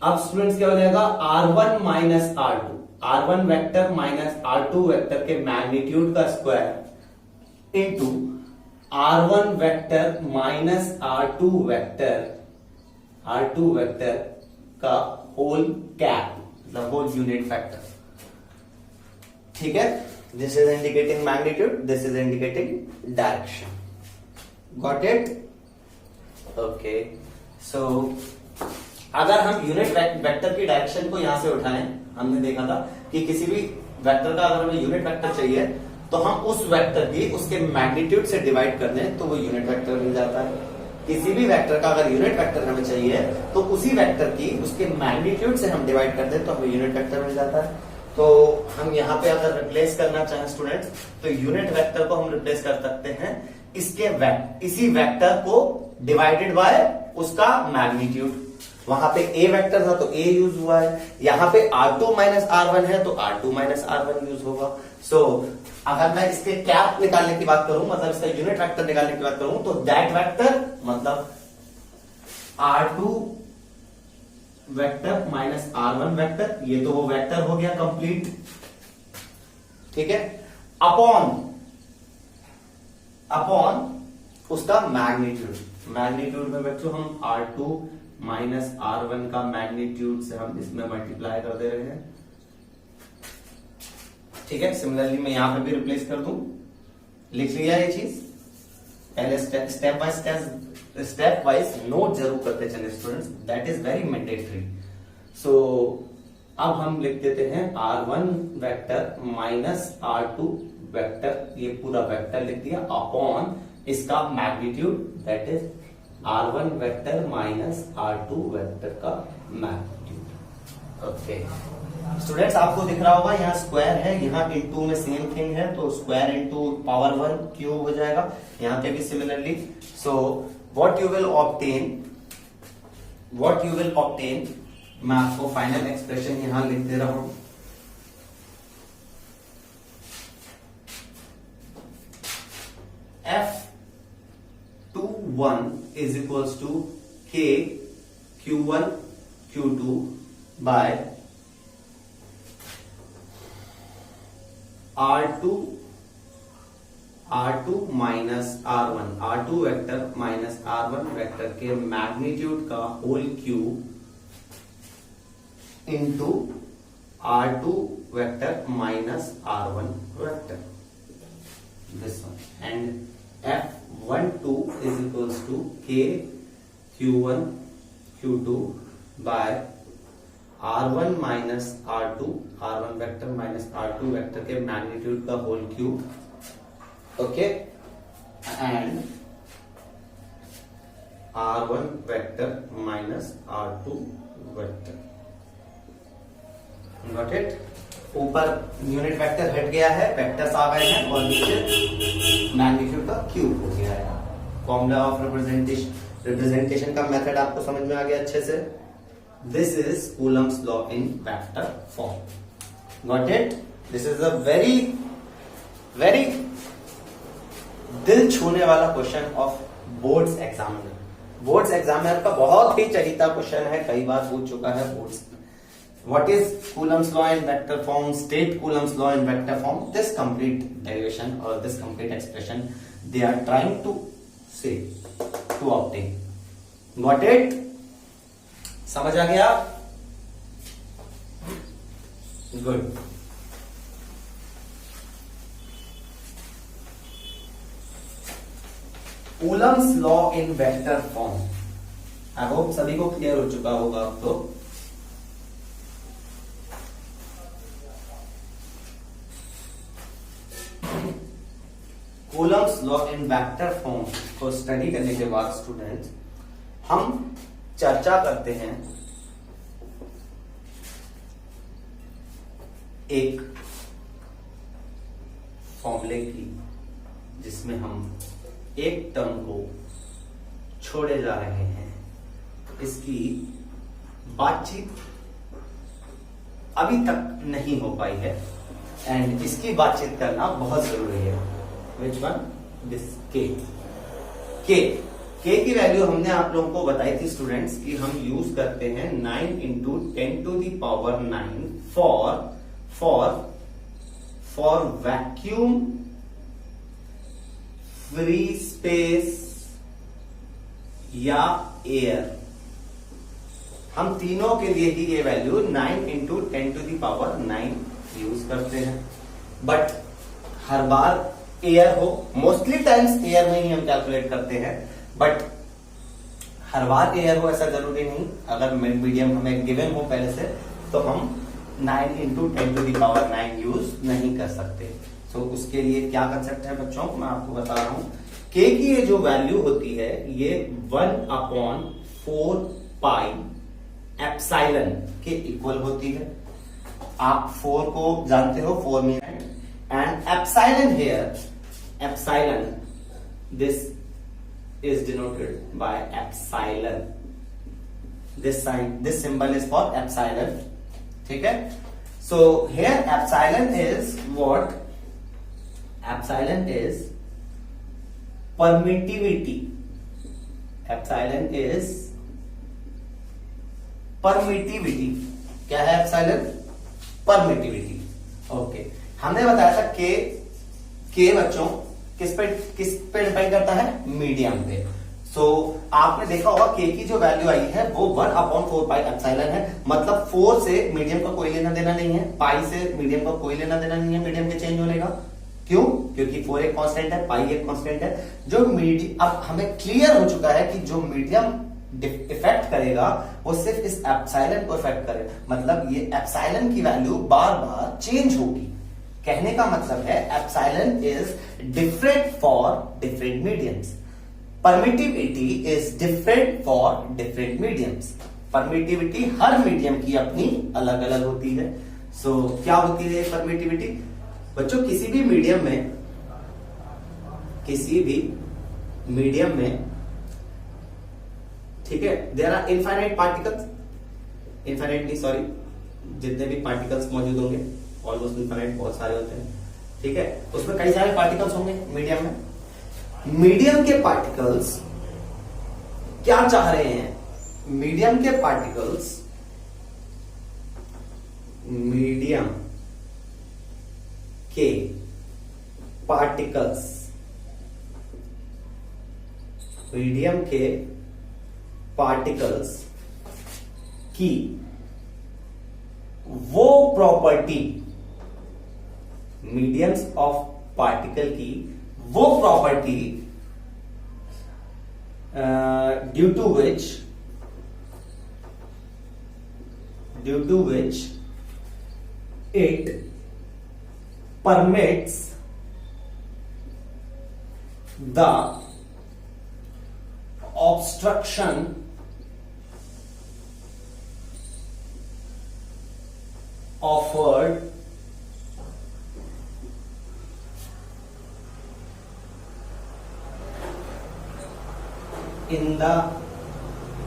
अब स्टूडेंट्स क्या हो जाएगा? R1 minus R2, R1 vector minus R2 vector के मैग्नीट्यूड का square into R1 vector minus R2 vector का होल कैप, मतलब होल यूनिट वेक्टर, ठीक है। This is indicating magnitude, this is indicating direction. Got it? Okay, so अगर हम यूनिट वेक्टर की डायरेक्शन को यहां से उठाएं, हमने देखा था कि किसी भी वेक्टर का अगर हमें यूनिट वेक्टर चाहिए तो हम उस वेक्टर की उसके मैग्नीट्यूड से डिवाइड कर दें तो वो यूनिट वेक्टर मिल जाता है। किसी भी वेक्टर का अगर यूनिट वेक्टर हमें चाहिए तो उसी वेक्टर की उसके मैग्नीट्यूड से हम डिवाइड कर दें तो हमें यूनिट वेक्टर मिल जाता है। तो हम यहाँ पे अगर रिप्लेस करना चाहें स्टूडेंट्स, तो यूनिट वेक्टर को हम रिप्लेस कर सकते हैं इसी वेक्टर को डिवाइडेड बाय उसका मैग्नीट्यूड। वहां पे ए वेक्टर था तो ए यूज हुआ है, यहाँ पे R2 माइनस R1 है तो R2 माइनस R1 यूज होगा। सो अगर मैं इसके कैप निकालने की बात करूं, मतलब इसका यूनिट वेक्टर निकालने की बात करूं, तो दैट वेक्टर मतलब R2 vector minus R1 vector, ये तो वो वेक्टर हो गया कंप्लीट, ठीक है, अपॉन उसका मैग्नीट्यूड में बच्चों हम R2 माइनस R1 का मैग्नीट्यूड से हम इसमें मल्टीप्लाई कर दे रहे हैं, ठीक है। सिमिलरली मैं यहां पे भी रिप्लेस कर दूं, लिख लिया ये चीज। पहले स्टेप वाइज नोट जरूर करते चले students, that is very mandatory. So अब हम लिख देते हैं R1 vector minus R2 vector, ये पूरा वेक्टर लिख दिया, अपॉन इसका magnitude that is R1 vector minus R2 vector का मैग्नीट्यूड। ओके स्टूडेंट्स, आपको दिख रहा होगा यहाँ स्क्वायर है, यहाँ इंटू में सेम थिंग है, तो स्क्वायर इंटू पावर 1 क्यूब हो जाएगा, यहाँ पे भी similarly. So what you will obtain, मैं आपको फाइनल एक्सप्रेशन यहां लिख दे रहा हूं। F21 is equals to K Q1 Q2 by R2 minus R1, R2 vector minus R1 vector के मैग्नीट्यूड का whole cube into R2 vector minus R1 vector, this one. And F12 is equals to K Q1 Q2 by R1 minus R2, R1 vector minus R2 vector के मैग्नीट्यूड का whole cube, okay, and R1 vector minus R2 vector, got it. ऊपर यूनिट वेक्टर हट गया है, वेक्टर्स आ गए हैं, और नीचे मैग्नीट्यूड का क्यूब हो गया है। फॉर्मूला ऑफ रिप्रेजेंटेशन का मेथड आपको समझ में आ गया अच्छे से। This is Coulomb's law in vector form, got it. This is a very very दिल छूने वाला question of boards examiner. Boards examiner का बहुत ही चहीता क्वेश्चन है, कई बार पूछ चुका है boards. What is Coulomb's law in vector form? State Coulomb's law in vector form. This complete derivation or this complete expression they are trying to say, to obtain. Got it? समझ आ गया? Good. Coulomb's law in vector form. I hope सभी को क्लियर हो चुका होगा अब तो। Coulomb's law in vector form को स्टडी करने के बाद स्टूडेंट्स हम चर्चा करते हैं एक फॉर्मूले की, जिसमें हम एक टर्म को छोड़े जा रहे हैं। इसकी बातचीत अभी तक नहीं हो पाई है एंड इसकी बातचीत करना बहुत जरूरी है। Which one? This K. K की वैल्यू हमने आप लोगों को बताई थी स्टूडेंट्स कि हम यूज करते हैं 9 into 10 to the power 9 for vacuum free space या एयर। हम तीनों के लिए ही ये value 9 into 10 to the power 9 use करते हैं, बट हर बार एयर हो, मोस्टली टाइम्स एयर में ही हम कैलकुलेट करते हैं, बट हर बार एयर हो ऐसा जरूरी नहीं। अगर मीडियम हमें गिवन हो पहले से तो हम 9 into 10 to the power 9 use नहीं कर सकते। तो उसके लिए क्या कंसेप्ट है बच्चों, मैं आपको बता रहा हूं। के की ये जो वैल्यू होती है ये 1/4 पाई एप्सिलॉन के इक्वल होती है। आप 4 को जानते हो, 4 mean and epsilon here, epsilon, this is denoted by epsilon. This symbol is for epsilon. ठीक है? So here epsilon is what? Epsilon is permittivity. Epsilon is permittivity. क्या है epsilon? Permittivity. Okay. हमने बताया था के बच्चों किस पे डिपेंड करता है, मीडियम पे। सो आपने देखा होगा के की जो वैल्यू आई है वो 1/4 पाई एप्सिलॉन है, मतलब 4 से मीडियम का कोई लेना देना नहीं है, पाई से मीडियम का कोई लेना देना नहीं है मीडियम के चेंज होने का। क्यों? क्योंकि 4 एक कांस्टेंट है, पाई एक कांस्टेंट है। जो मीडियम, अब हमें क्लियर हो चुका है कि जो मीडियम इफेक्ट करेगा वो सिर्फ इस एप्सिलॉन को इफेक्ट करेगा, मतलब ये एप्सिलॉन की वैल्यू बार बार चेंज होगी। कहने का मतलब है epsilon is different for different mediums, permittivity is different for different mediums. Permittivity her medium की अपनी अलग अलग होती है। सो क्या होती है परमिटिविटी बच्चों? किसी भी मीडियम में ठीक है, there are infinite particles, infinite नहीं सॉरी, जितने भी पार्टिकल्स मौजूद होंगे ऑलमोस्ट इनफाइनाइट बहुत सारे होते हैं, ठीक है, उसमें कई सारे पार्टिकल्स होंगे मीडियम में। मीडियम के पार्टिकल्स क्या चाह रहे हैं? मीडियम के पार्टिकल्स की वो प्रॉपर्टी, मीडियम्स ऑफ पार्टिकल की वो property due to which due to which it permits the obstruction offered in the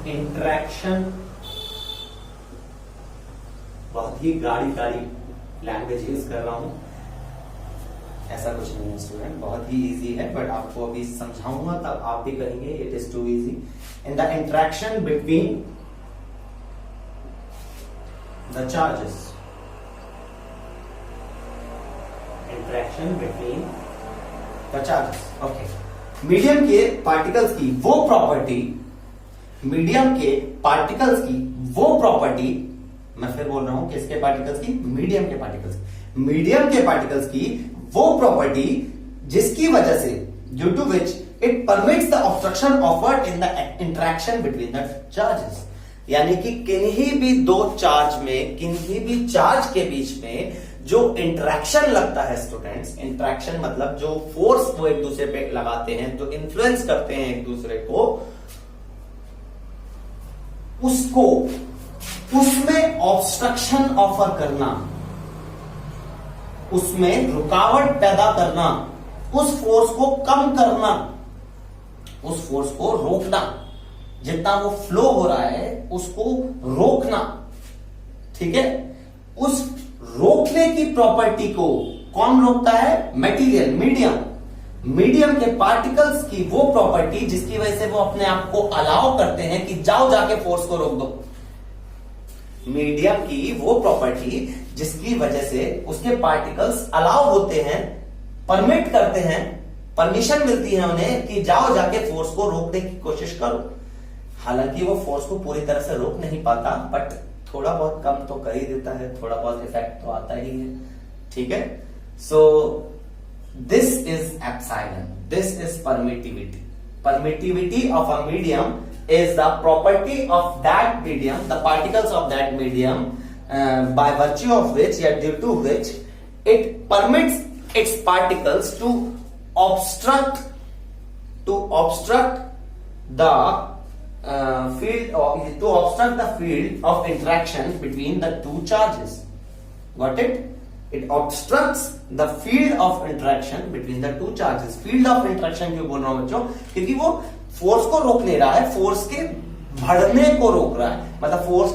interaction. बहुत ही गाड़ी लैंग्वेज यूज कर रहा हूं, ऐसा कुछ नहीं है स्टूडेंट, बहुत ही इजी है, बट आपको अभी समझाऊंगा तब आप भी कहेंगे it is too easy. In the interaction between the charges, interaction between the charges. Okay, medium के पार्टिकल्स की वो प्रॉपर्टी, मीडियम के पार्टिकल्स की वो प्रॉपर्टी, मैं फिर बोल रहा हूं किसके पार्टिकल्स की, मीडियम के पार्टिकल्स, मीडियम के पार्टिकल्स की वो प्रॉपर्टी जिसकी वजह से, due to which it permits the obstruction offered in the interaction between the charges. यानी कि किन्हीं भी दो चार्ज में, किन्हीं भी चार्ज के बीच में जो इंटरेक्शन लगता है स्टूडेंट्स, इंटरेक्शन मतलब जो फोर्स वो एक दूसरे पे लगाते हैं, जो इन्फ्लुएंस करते हैं एक दूसरे को, उसको, उसमें ऑब्स्ट्रक्शन ऑफर करना, उसमें रुकावट पैदा करना, उस फोर्स को कम करना, उस फोर्स को रोकना, जितना वो फ्लो हो रहा है उसको रोकना. ठीक है, उस रोकने की प्रॉपर्टी को कौन रोकता है, मटेरियल, मीडियम, मीडियम के पार्टिकल्स की वो प्रॉपर्टी जिसकी वजह से वो अपने आप को अलाउ करते हैं कि जाओ जाके फोर्स को रोक दो. मीडियम की वो प्रॉपर्टी जिसकी वजह से उसके पार्टिकल्स अलाउ होते हैं, परमिट करते हैं, परमिशन मिलती है उन्हें कि जाओ जाके फोर्स को रोकने की कोशिश करो. हालांकि वो फोर्स को पूरी तरह से रोक नहीं पाता, बट थोड़ा बहुत कम तो कर ही देता है, थोड़ा बहुत इफेक्ट तो आता ही है. ठीक है, so this is epsilon, this is permittivity. Permittivity of a medium is the property of that medium, the particles of that medium, by virtue of which, yeah, due to which it permits its particles to obstruct the field, or to obstruct the field of interaction between the two charges. Got it? It obstructs the field of interaction between the two charges. Field of interaction क्यों बोल रहा हूं बच्चों, क्योंकि वो फोर्स को रोक नहीं रहा है, फोर्स के बढ़ने को रोक रहा है. मतलब फोर्स,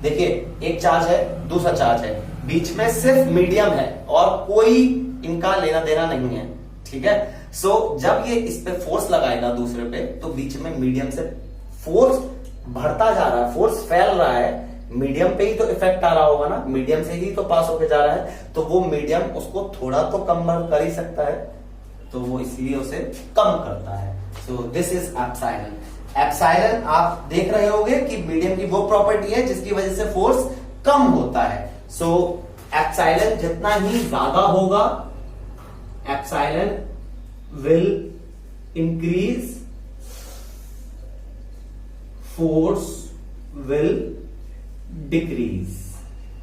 देखिए एक चार्ज है, दूसरा चार्ज है, बीच में सिर्फ मीडियम है और कोई इनका लेना देना नहीं है. ठीक है, सो जब ये इस पे फोर्स लगाएगा दूसरे पे, तो बीच में मीडियम से फोर्स बढ़ता जा रहा है, फोर्स फैल रहा है, मीडियम पे ही तो इफेक्ट आ रहा होगा ना, मीडियम से ही तो पास होके जा रहा है, तो वो मीडियम उसको थोड़ा तो कम कर ही सकता है, तो वो इसलिए उसे कम करता है. So this is epsilon. Epsilon आप देख रहे होंगे कि मीडियम की वो प्रॉपर्टी है जिसकी वजह से फोर्स कम होता है. सो एप्सिलॉन जितना ही ज्यादा होगा, epsilon will increase, force will decrease.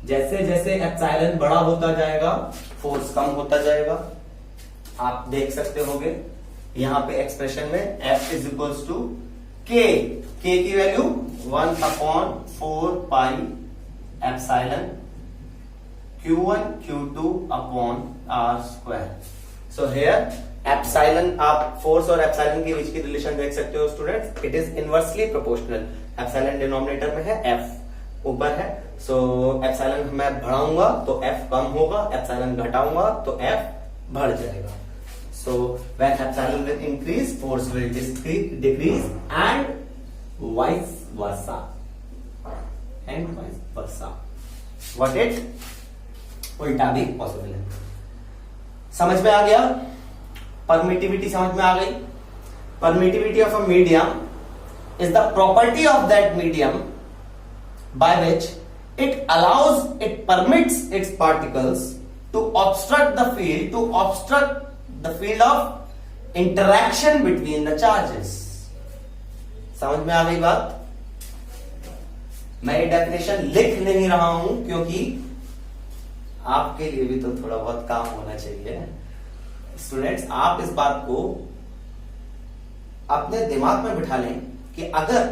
जैसे जैसे एप्सिलॉन बड़ा होता जाएगा, फोर्स कम होता जाएगा. आप देख सकते होंगे यहां पे एक्सप्रेशन में F is equals to K की value 1/4 pi epsilon Q1 Q2 upon R square. So here epsilon, आप फोर्स और एप्सिलॉन के बीच की रिलेशन देख सकते हो students. It is inversely proportional. Epsilon denominator में है, F ऊपर है. सो एप्सिलॉन मैं बढ़ाऊंगा तो F कम होगा, एप्सिलॉन घटाऊंगा तो F बढ़ जाएगा. So when epsilon will increase, force will decrease, and vice versa. And vice versa. Got it? उल्टा भी पॉसिबल है. समझ में आ गया? परमिटिविटी समझ में आ गई. Permittivity of a medium is the property of that medium by which it allows, it permits its particles to obstruct the field, to obstruct the field of interaction between the charges. समझ में आ गई बात? मैं ये डेफिनेशन लिख नहीं रहा हूं क्योंकि आपके लिए भी तो थोड़ा बहुत काम होना चाहिए। स्टूडेंट्स, आप इस बात को अपने दिमाग में बिठा लें कि अगर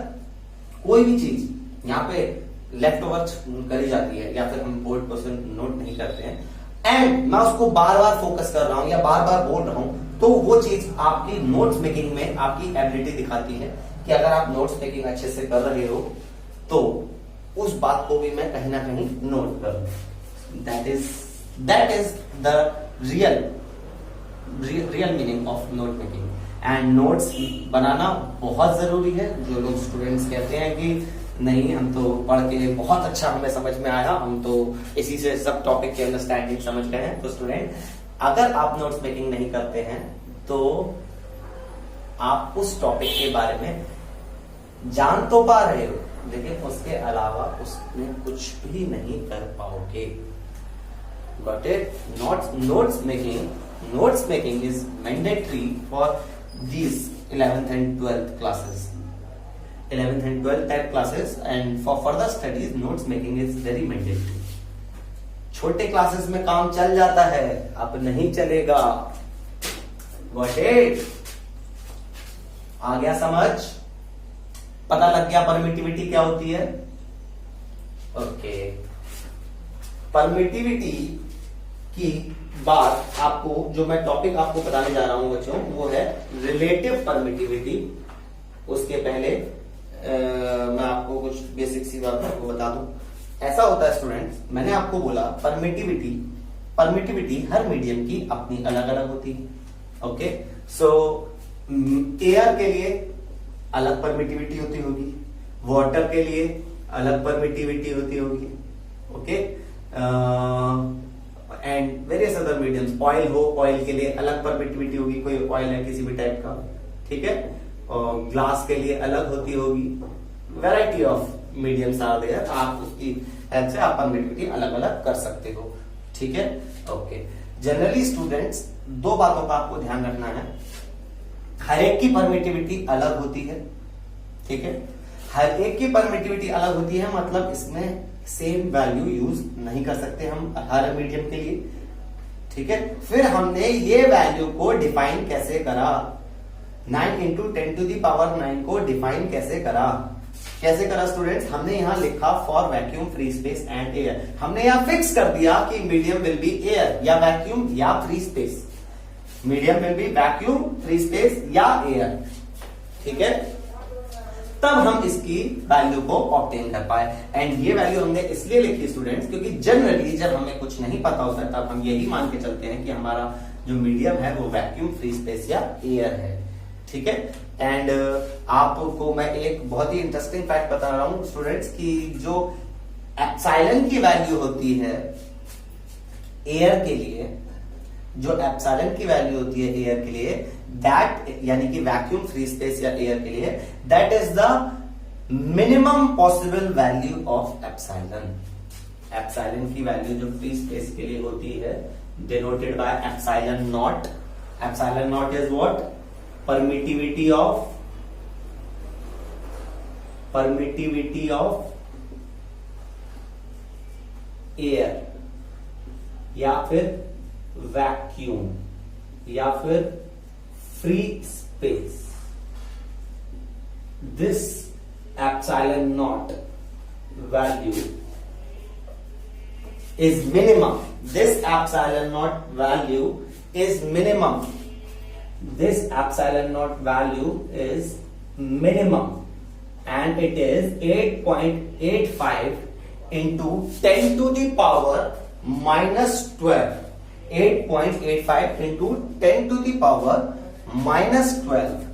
कोई भी चीज यहाँ पे लेफ्ट ओवर करी जाती है या फिर हम बोर्ड क्वेश्चन नोट नहीं करते हैं एंड मैं उसको बार बार फोकस कर रहा हूं या बार बार बोल रहा हूं, तो वो चीज आपकी नोट्स मेकिंग में आपकी एबिलिटी दिखाती है कि अगर आप नोट्स मेकिंग अच्छे से कर रहे हो तो उस बात को भी मैं कहीं ना कहीं नोट करूं। That is the real meaning of note making. And notes बनाना बहुत जरूरी है। जो लोग स्टूडेंट्स कहते हैं कि नहीं हम तो पढ़ के बहुत अच्छा हमें समझ में आया, हम तो इसी से सब टॉपिक की अंडरस्टैंडिंग समझ गए हैं, तो स्टूडेंट अगर आप नोट्स मेकिंग नहीं करते हैं तो आप उस टॉपिक के बारे में जान तो पा रहे हो लेकिन उसके अलावा उसमें कुछ भी नहीं कर पाओगे। Got it? Notes making is mandatory for these 11th and 12th classes. 11th and 12th type classes, and for further studies notes making is very mandatory. छोटे क्लासेस में काम चल जाता है, अब नहीं चलेगा। Got it? आ गया समझ? पता लग गया परमिटिविटी क्या होती है? ओके, परमिटिविटी की बात आपको, जो मैं टॉपिक आपको बताने जा रहा हूं बच्चों, वो है रिलेटिव परमिटिविटी। उसके पहले मैं आपको कुछ बेसिक सी बात आपको बता दूं। ऐसा होता है स्टूडेंट्स, मैंने आपको बोला परमिटिविटी हर मीडियम की अपनी अलग अलग होती है। ओके, सो एयर के लिए अलग परमिटिविटी होती होगी, वाटर के लिए अलग परमिटिविटी होती होगी, okay, and various other mediums. Oil हो, ऑयल के लिए अलग परमिटिविटी होगी, कोई ऑयल है किसी भी टाइप का, ठीक है, और ग्लास के लिए अलग होती होगी। Variety of mediums are there, आप उसकी हेल्प से आप परमिटिविटी अलग अलग कर सकते हो, ठीक है। ओके, जनरली स्टूडेंट्स दो बातों का आपको ध्यान रखना है। हर एक की परमिटिविटी अलग होती है, ठीक है, हर एक की परमिटिविटी अलग होती है, मतलब इसमें सेम वैल्यू यूज नहीं कर सकते हम हर मीडियम के लिए, ठीक है। फिर हमने ये वैल्यू को डिफाइन कैसे करा, 9 इंटू 10 टू दी पावर 9 को डिफाइन कैसे करा स्टूडेंट्स? हमने यहां लिखा for vacuum, free space and air. हमने यहां फिक्स कर दिया कि मीडियम विल बी एयर या वैक्यूम या free space. Medium will be vacuum, free space या एयर, ठीक है। तब हम इसकी वैल्यू को ऑब्टेन कर पाए। एंड ये वैल्यू हमने इसलिए लिखी स्टूडेंट्स क्योंकि जनरली जब हमें कुछ नहीं पता होता है तब हम यही मान के चलते हैं कि हमारा जो मीडियम है वो वैक्यूम, फ्री स्पेस या एयर है, ठीक है। एंड आपको मैं एक बहुत ही इंटरेस्टिंग फैक्ट बता रहा हूं स्टूडेंट्स कि जो एप्सिलॉन की वैल्यू होती है एयर के लिए, जो एप्सिलॉन की वैल्यू होती है एयर के लिए, दैट यानी कि वैक्यूम, फ्री स्पेस या एयर के लिए, that is the minimum possible value of epsilon. Epsilon की वैल्यू जो फ्री स्पेस के लिए होती है denoted by epsilon not. Epsilon not is what? Permittivity of air या फिर वैक्यूम या फिर free space. This epsilon naught value is minimum. This epsilon naught value is minimum. This epsilon naught value is minimum and it is 8.85 into 10 to the power minus 12. 8.85 into 10 to the power minus 12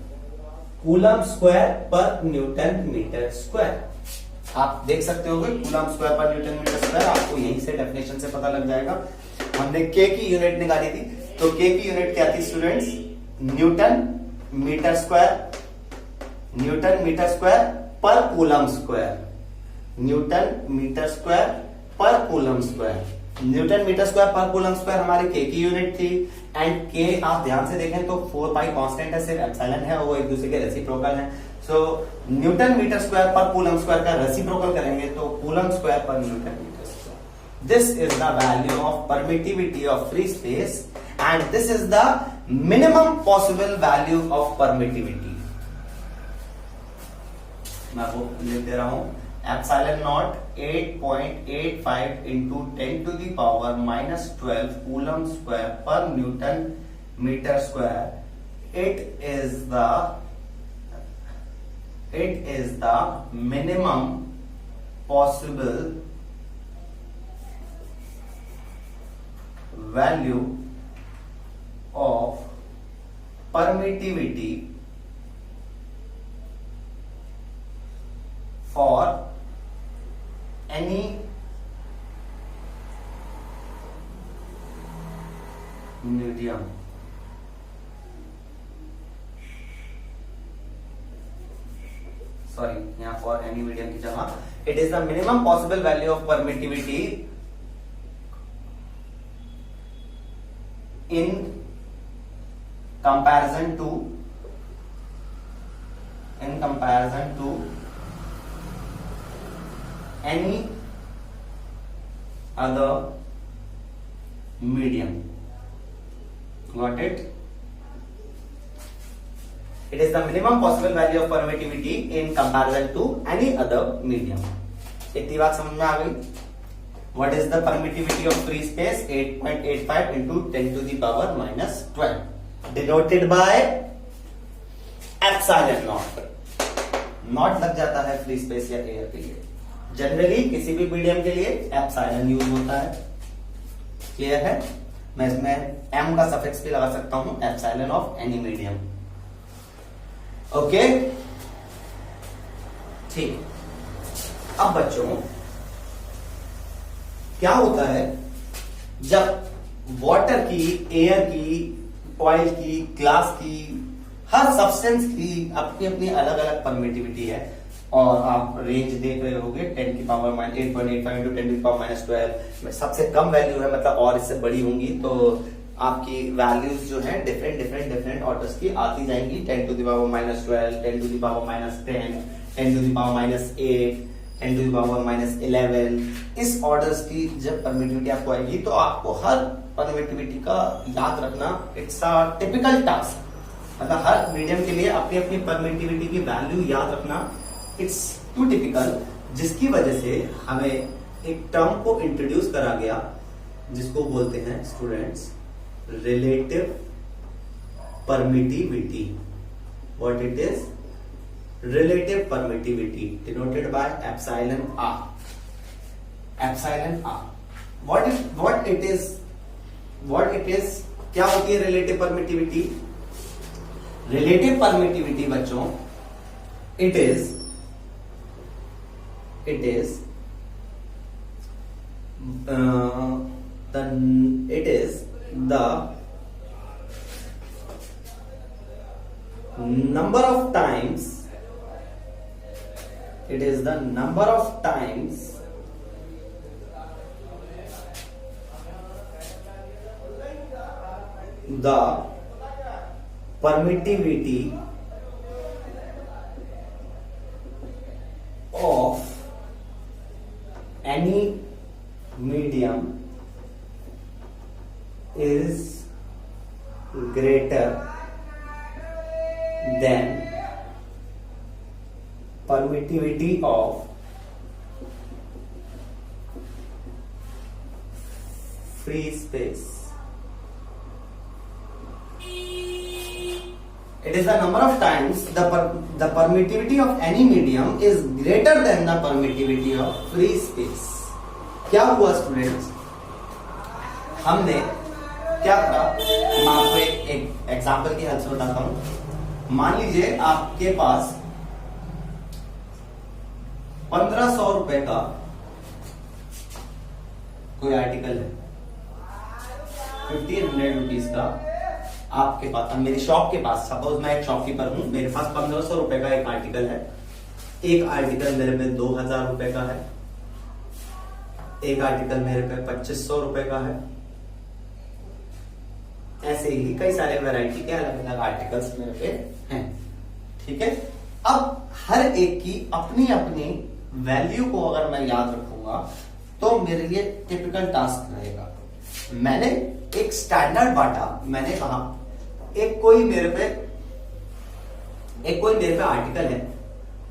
coulomb square per newton metre square. आप देख सकते हो coulomb square per newton metre square, आपको यहीं से डेफिनेशन से पता लग जाएगा। हमने के की यूनिट निकाली थी, तो के की यूनिट क्या थी students? Newton metre square, newton metre square per coulomb square, newton metre square per coulomb square. Newton metre square per coulomb square हमारी के की यूनिट थी, एंड के आप ध्यान से देखें तो 4 पाई कांस्टेंट है, सिर्फ एप्सिलॉन है, वो एक दूसरे के रेसिप्रोकल है। So newton metre square per coulomb square का रेसिप्रोकल करेंगे तो coulomb square per newton metre square. This is the value of permittivity of free space and this is the minimum possible value of permittivity. मैं आपको लिख दे रहा हूं, epsilon naught 8.85 into 10 to the power -12 coulomb square per newton metre square. It is the minimum possible value of permittivity for any medium. Sorry, यहाँ for any medium की जगह it is the minimum possible value of permittivity in comparison to any other medium. Got it? It is the minimum possible value of permittivity in comparison to any other medium. इतनी बात समझ में आ गई? What is the permittivity of free space? 8.85 into 10 to the power -12, denoted by epsilon naught. Not लग जाता है फ्री स्पेस या एयर के लिए, जनरली किसी भी मीडियम के लिए एप्सिलॉन यूज होता है। क्लियर है? मैं इसमें एम का सफिक्स भी लगा सकता हूं, epsilon of any medium. Okay, ठीक। अब बच्चों क्या होता है जब वाटर की, एयर की, ऑयल की, ग्लास की, हर सब्सटेंस की अपनी अपनी अलग अलग परमिटिविटी है, और आप रेंज देख रहे होगे 10 की पावर -8.85 इंटू 10 की पावर -12 सबसे कम वैल्यू है, मतलब और इससे बड़ी होंगी तो आपकी वैल्यूज जो है डिफरेंट ऑर्डर्स की आती जाएंगी। 10 to the power -12, 10 to the power -10, 10 to the power -8, 10 to the power -11, इस ऑर्डर्स की जब परमिटिविटी आपको आएगी तो आपको हर परमिटिविटी का याद रखना इट्स अ टिपिकल टास्क। मतलब हर मीडियम के लिए अपनी अपनी परमिटिविटी की वैल्यू याद रखना इट्स टू टिपिकल, जिसकी वजह से हमें एक टर्म को इंट्रोड्यूस करा गया जिसको बोलते हैं students relative permittivity. What it is? Relative permittivity denoted by epsilon r. Epsilon r. What it is? क्या होती है relative permittivity? Relative permittivity बच्चों it is the number of times the permittivity of any medium is greater than permittivity of free space. It is the number of times the permittivity of any medium is greater than the permittivity of free space. क्या हुआ स्टूडेंट्स? हमने क्या करा, मैं आपको एक एग्जाम्पल की हेल्प से बताता हूं। मान लीजिए आपके पास 1500 रुपए का कोई आर्टिकल है, 1500 रुपीज का आपके पास, मेरी शॉप के पास, सपोज मैं एक शॉपकीपर हूं, मेरे पास 1500 रुपए का एक आर्टिकल है। एक आर्टिकल मेरे में 2000 रुपए का है, एक आर्टिकल मेरे पे 2500 रुपए का है। ऐसे ही कई सारे वैरायटी के अलग अलग आर्टिकल्स मेरे पे हैं। ठीक है, अब हर एक की अपनी अपनी वैल्यू को अगर मैं याद रखूंगा तो मेरे लिए टिपिकल टास्क रहेगा। मैंने एक स्टैंडर्ड बांटा, मैंने कहा एक कोई मेरे पे आर्टिकल है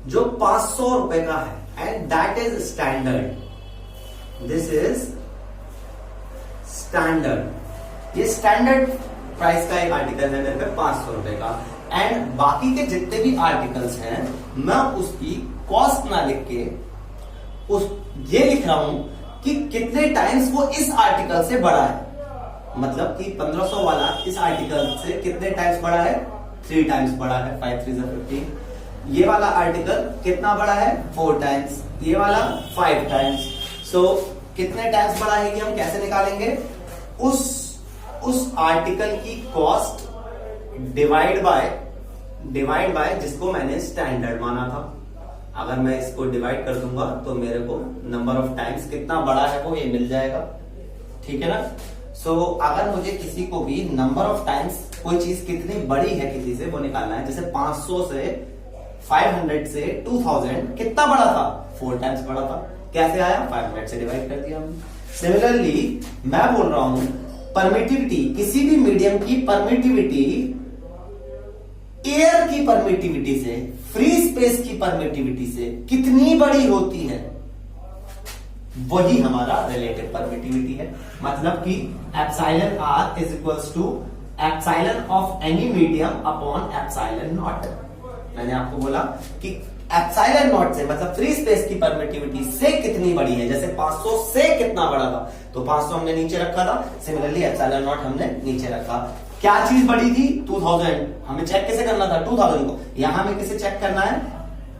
जो 500 रुपए का है and that is standard. This is standard. ये स्टैंडर्ड प्राइस का एक आर्टिकल है मेरे पे 500 रुपए का। एंड बाकी के जितने भी आर्टिकल्स हैं मैं उसकी कॉस्ट ना लिख के ये लिख रहा हूं कि कितने टाइम्स वो इस आर्टिकल से बड़ा है। मतलब कि 1500 वाला इस आर्टिकल से कितने टाइम्स बड़ा है, 3 टाइम्स बड़ा है, 5 3 15। ये वाला आर्टिकल कितना बड़ा है, 4 टाइम्स। ये वाला 5 टाइम्स। सो कितने टाइम्स बड़ा है ये हम कैसे निकालेंगे, उस आर्टिकल की कॉस्ट डिवाइड बाय जिसको मैंने स्टैंडर्ड माना था। अगर मैं इसको डिवाइड कर दूंगा तो मेरे को नंबर ऑफ टाइम्स कितना बड़ा है वो ये मिल जाएगा। ठीक है ना। सो अगर मुझे किसी को भी नंबर ऑफ टाइम्स कोई चीज कितनी बड़ी है किसी से वो निकालना है, जैसे 500 से 500 से 2000 कितना बड़ा था, 4 टाइम्स बड़ा था। कैसे आया, 500 से डिवाइड कर दिया हमने। सिमिलरली मैं बोल रहा हूं परमिटिविटी, किसी भी मीडियम की परमिटिविटी एयर की परमिटिविटी से, फ्री स्पेस की परमिटिविटी से कितनी बड़ी होती है, वही हमारा रिलेटिव परमिटिविटी है। मतलब कि epsilon R is equals to epsilon of any medium upon epsilon naught. मैंने आपको बोला कि एप्सिलॉन नॉट से मतलब फ्री स्पेस की परमिटिविटी से कितनी बड़ी है। जैसे 500 से कितना बड़ा था, तो 500 हमने नीचे रखा था। सिमिलरली एप्सिलॉन नॉट हमने नीचे रखा। क्या चीज बड़ी थी, 2000। हमें चेक कैसे करना था 2000 को, यहां हमें किसे चेक करना है,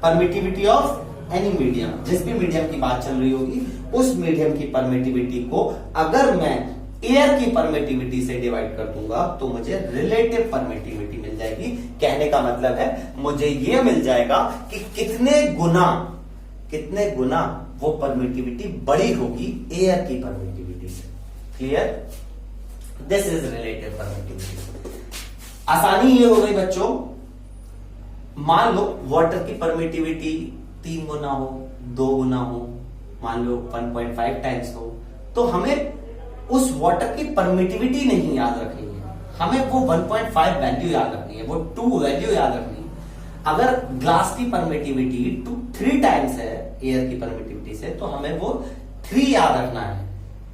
परमिटिविटी ऑफ एनी मीडियम। जिस भी मीडियम की बात चल रही होगी उस मीडियम की परमिटिविटी को अगर मैं एयर की परमिटिविटी से डिवाइड कर दूंगा तो मुझे रिलेटिव परमिटिविटी मिल जाएगी। कहने का मतलब है मुझे यह मिल जाएगा कि कितने गुना वो परमिटिविटी बड़ी होगी एयर की परमिटिविटी से। Clear, this is relative permittivity. आसानी ये हो गई बच्चों, मान लो वाटर की परमिटिविटी 3 गुना हो, 2 गुना हो, मान लो 1.5 टाइम्स हो, तो हमें उस वाटर की परमिटिविटी नहीं याद रखनी है, हमें वो 1.5 वैल्यू याद रखनी है, वो 2 वैल्यू याद रखनी है। अगर ग्लास की परमिटिविटी 3 टाइम्स है एयर की परमिटिविटी से, तो हमें वो 3 याद रखना है।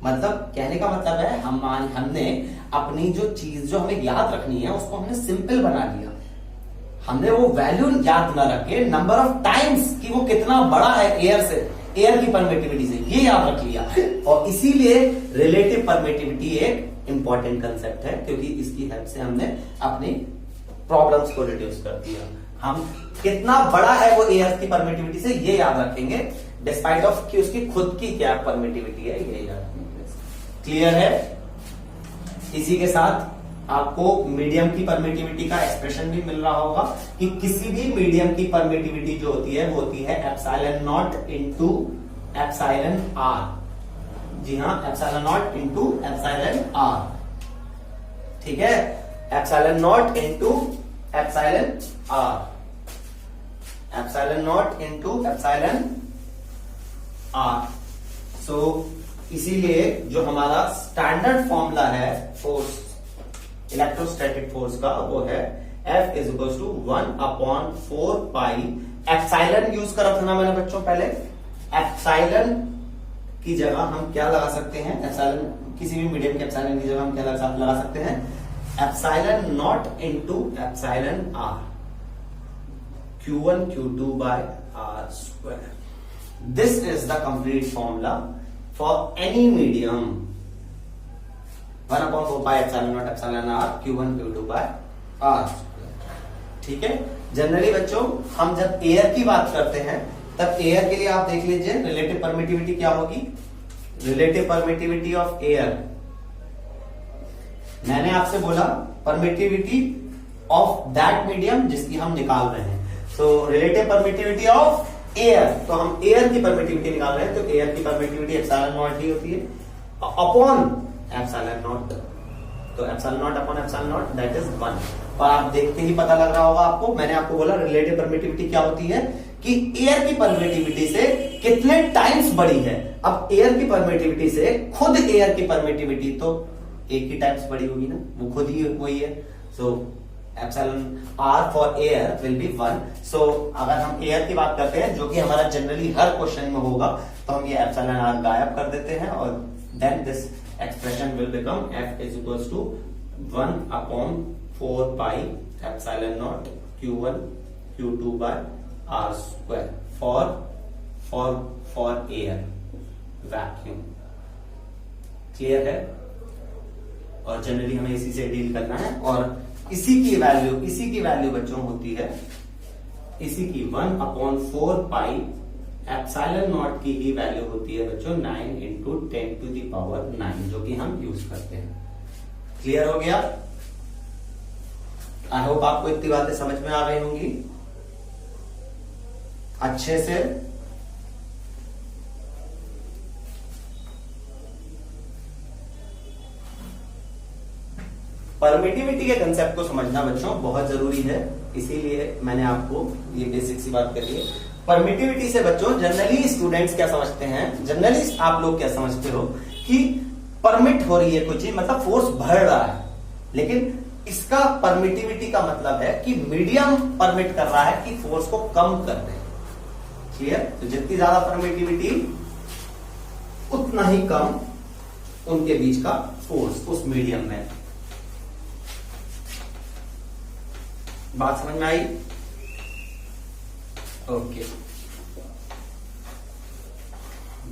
मतलब कहने का मतलब है हमने अपनी जो चीज जो हमें याद रखनी है उसको हमने सिंपल बना दिया। हमने वो वैल्यू याद ना रख के नंबर ऑफ टाइम्स कि वो कितना बड़ा है एयर से, एयर की परमिटिविटी से, ये याद रख लिया। और इसीलिए रिलेटिव परमिटिविटी एक इंपॉर्टेंट कंसेप्ट है, क्योंकि इसकी हेल्प से हमने अपनी प्रॉब्लम्स को रिड्यूस कर दिया। हम कितना बड़ा है वो एयर की परमिटिविटी से ये याद रखेंगे, डिस्पाइट ऑफ कि उसकी खुद की क्या परमिटिविटी है ये याद रखेंगे। क्लियर है। इसी के साथ आपको मीडियम की परमिटिविटी का एक्सप्रेशन भी मिल रहा होगा कि किसी भी मीडियम की परमिटिविटी जो होती है वो होती है epsilon not into epsilon r. जी हाँ, epsilon not into epsilon r. ठीक है, epsilon not into epsilon r, epsilon not into epsilon r. So इसीलिए जो हमारा स्टैंडर्ड फॉर्मूला है फोर्स, इलेक्ट्रोस्टैटिक फोर्स का, वो है F is equal to 1/4 pi. Epsilon use करा था ना मैंने बच्चों पहले, एप्सिलॉन की जगह हम क्या लगा सकते हैं, एप्सिलॉन किसी भी मीडियम के एप्सिलॉन की जगह हम क्या लगा सकते हैं, epsilon not into epsilon R, Q1 Q2 by R square. This is the complete formula for any medium. 1/4 pi epsilon naught epsilon r Q1 Q2 by R square. ठीक है। जनरली बच्चों हम जब एयर की बात करते हैं तब एयर के लिए आप देख लीजिए रिलेटिव परमिटिविटी क्या होगी, रिलेटिव परमिटिविटी ऑफ एयर। मैंने आपसे बोला परमिटिविटी ऑफ दैट मीडियम जिसकी हम निकाल रहे हैं। So relative permittivity of air, तो हम एयर की परमिटिविटी निकाल रहे हैं, तो एयर की परमिटिविटी एप्सिलॉन नॉट ही होती है अपॉन एप्सिलॉन नॉट, तो epsilon not upon epsilon not that is 1। और आप देखते ही पता लग रहा होगा आपको, मैंने आपको बोला रिलेटिव परमिटिविटी क्या होती है कि एयर की परमिटिविटी से कितने टाइम्स बड़ी है। अब एयर की परमिटिविटी से खुद एयर की परमिटिविटी तो एक ही टाइम्स बड़ी होगी ना, वो खुद ही वही है। So epsilon r for air will be 1। So अगर हम एयर की बात करते हैं, जो कि हमारा जनरली हर क्वेश्चन में होगा, तो हम ये एप्सिलॉन आर गायब कर देते हैं और then this expression will become F is equals to 1 upon 4 pi epsilon naught Q1 Q2 by R square for air vacuum. Clear है? और जनरली हमें इसी से डील करना है, और इसी की वैल्यू बच्चों होती है, इसी की 1 अपॉन 4 पाई एप्सिलॉन नॉट की ही वैल्यू होती है बच्चों 9 इंटू 10 टू दी पावर 9, जो कि हम यूज करते हैं। क्लियर हो गया? आई होप आपको इतनी बातें समझ में आ गई होंगी अच्छे से। परमिटिविटी के कंसेप्ट को समझना बच्चों बहुत जरूरी है, इसीलिए मैंने आपको ये बेसिक सी बात करी है। परमिटिविटी से बच्चों जनरली स्टूडेंट्स क्या समझते हैं, जनरली आप लोग क्या समझते हो कि परमिट हो रही है कुछ चीज, मतलब फोर्स बढ़ रहा है, लेकिन इसका परमिटिविटी का मतलब है कि मीडियम परमिट कर रहा है कि फोर्स को कम कर दे। क्लियर? तो जितनी ज्यादा परमिटिविटी उतना ही कम उनके बीच का फोर्स उस मीडियम में। बात समझ में आई? ओके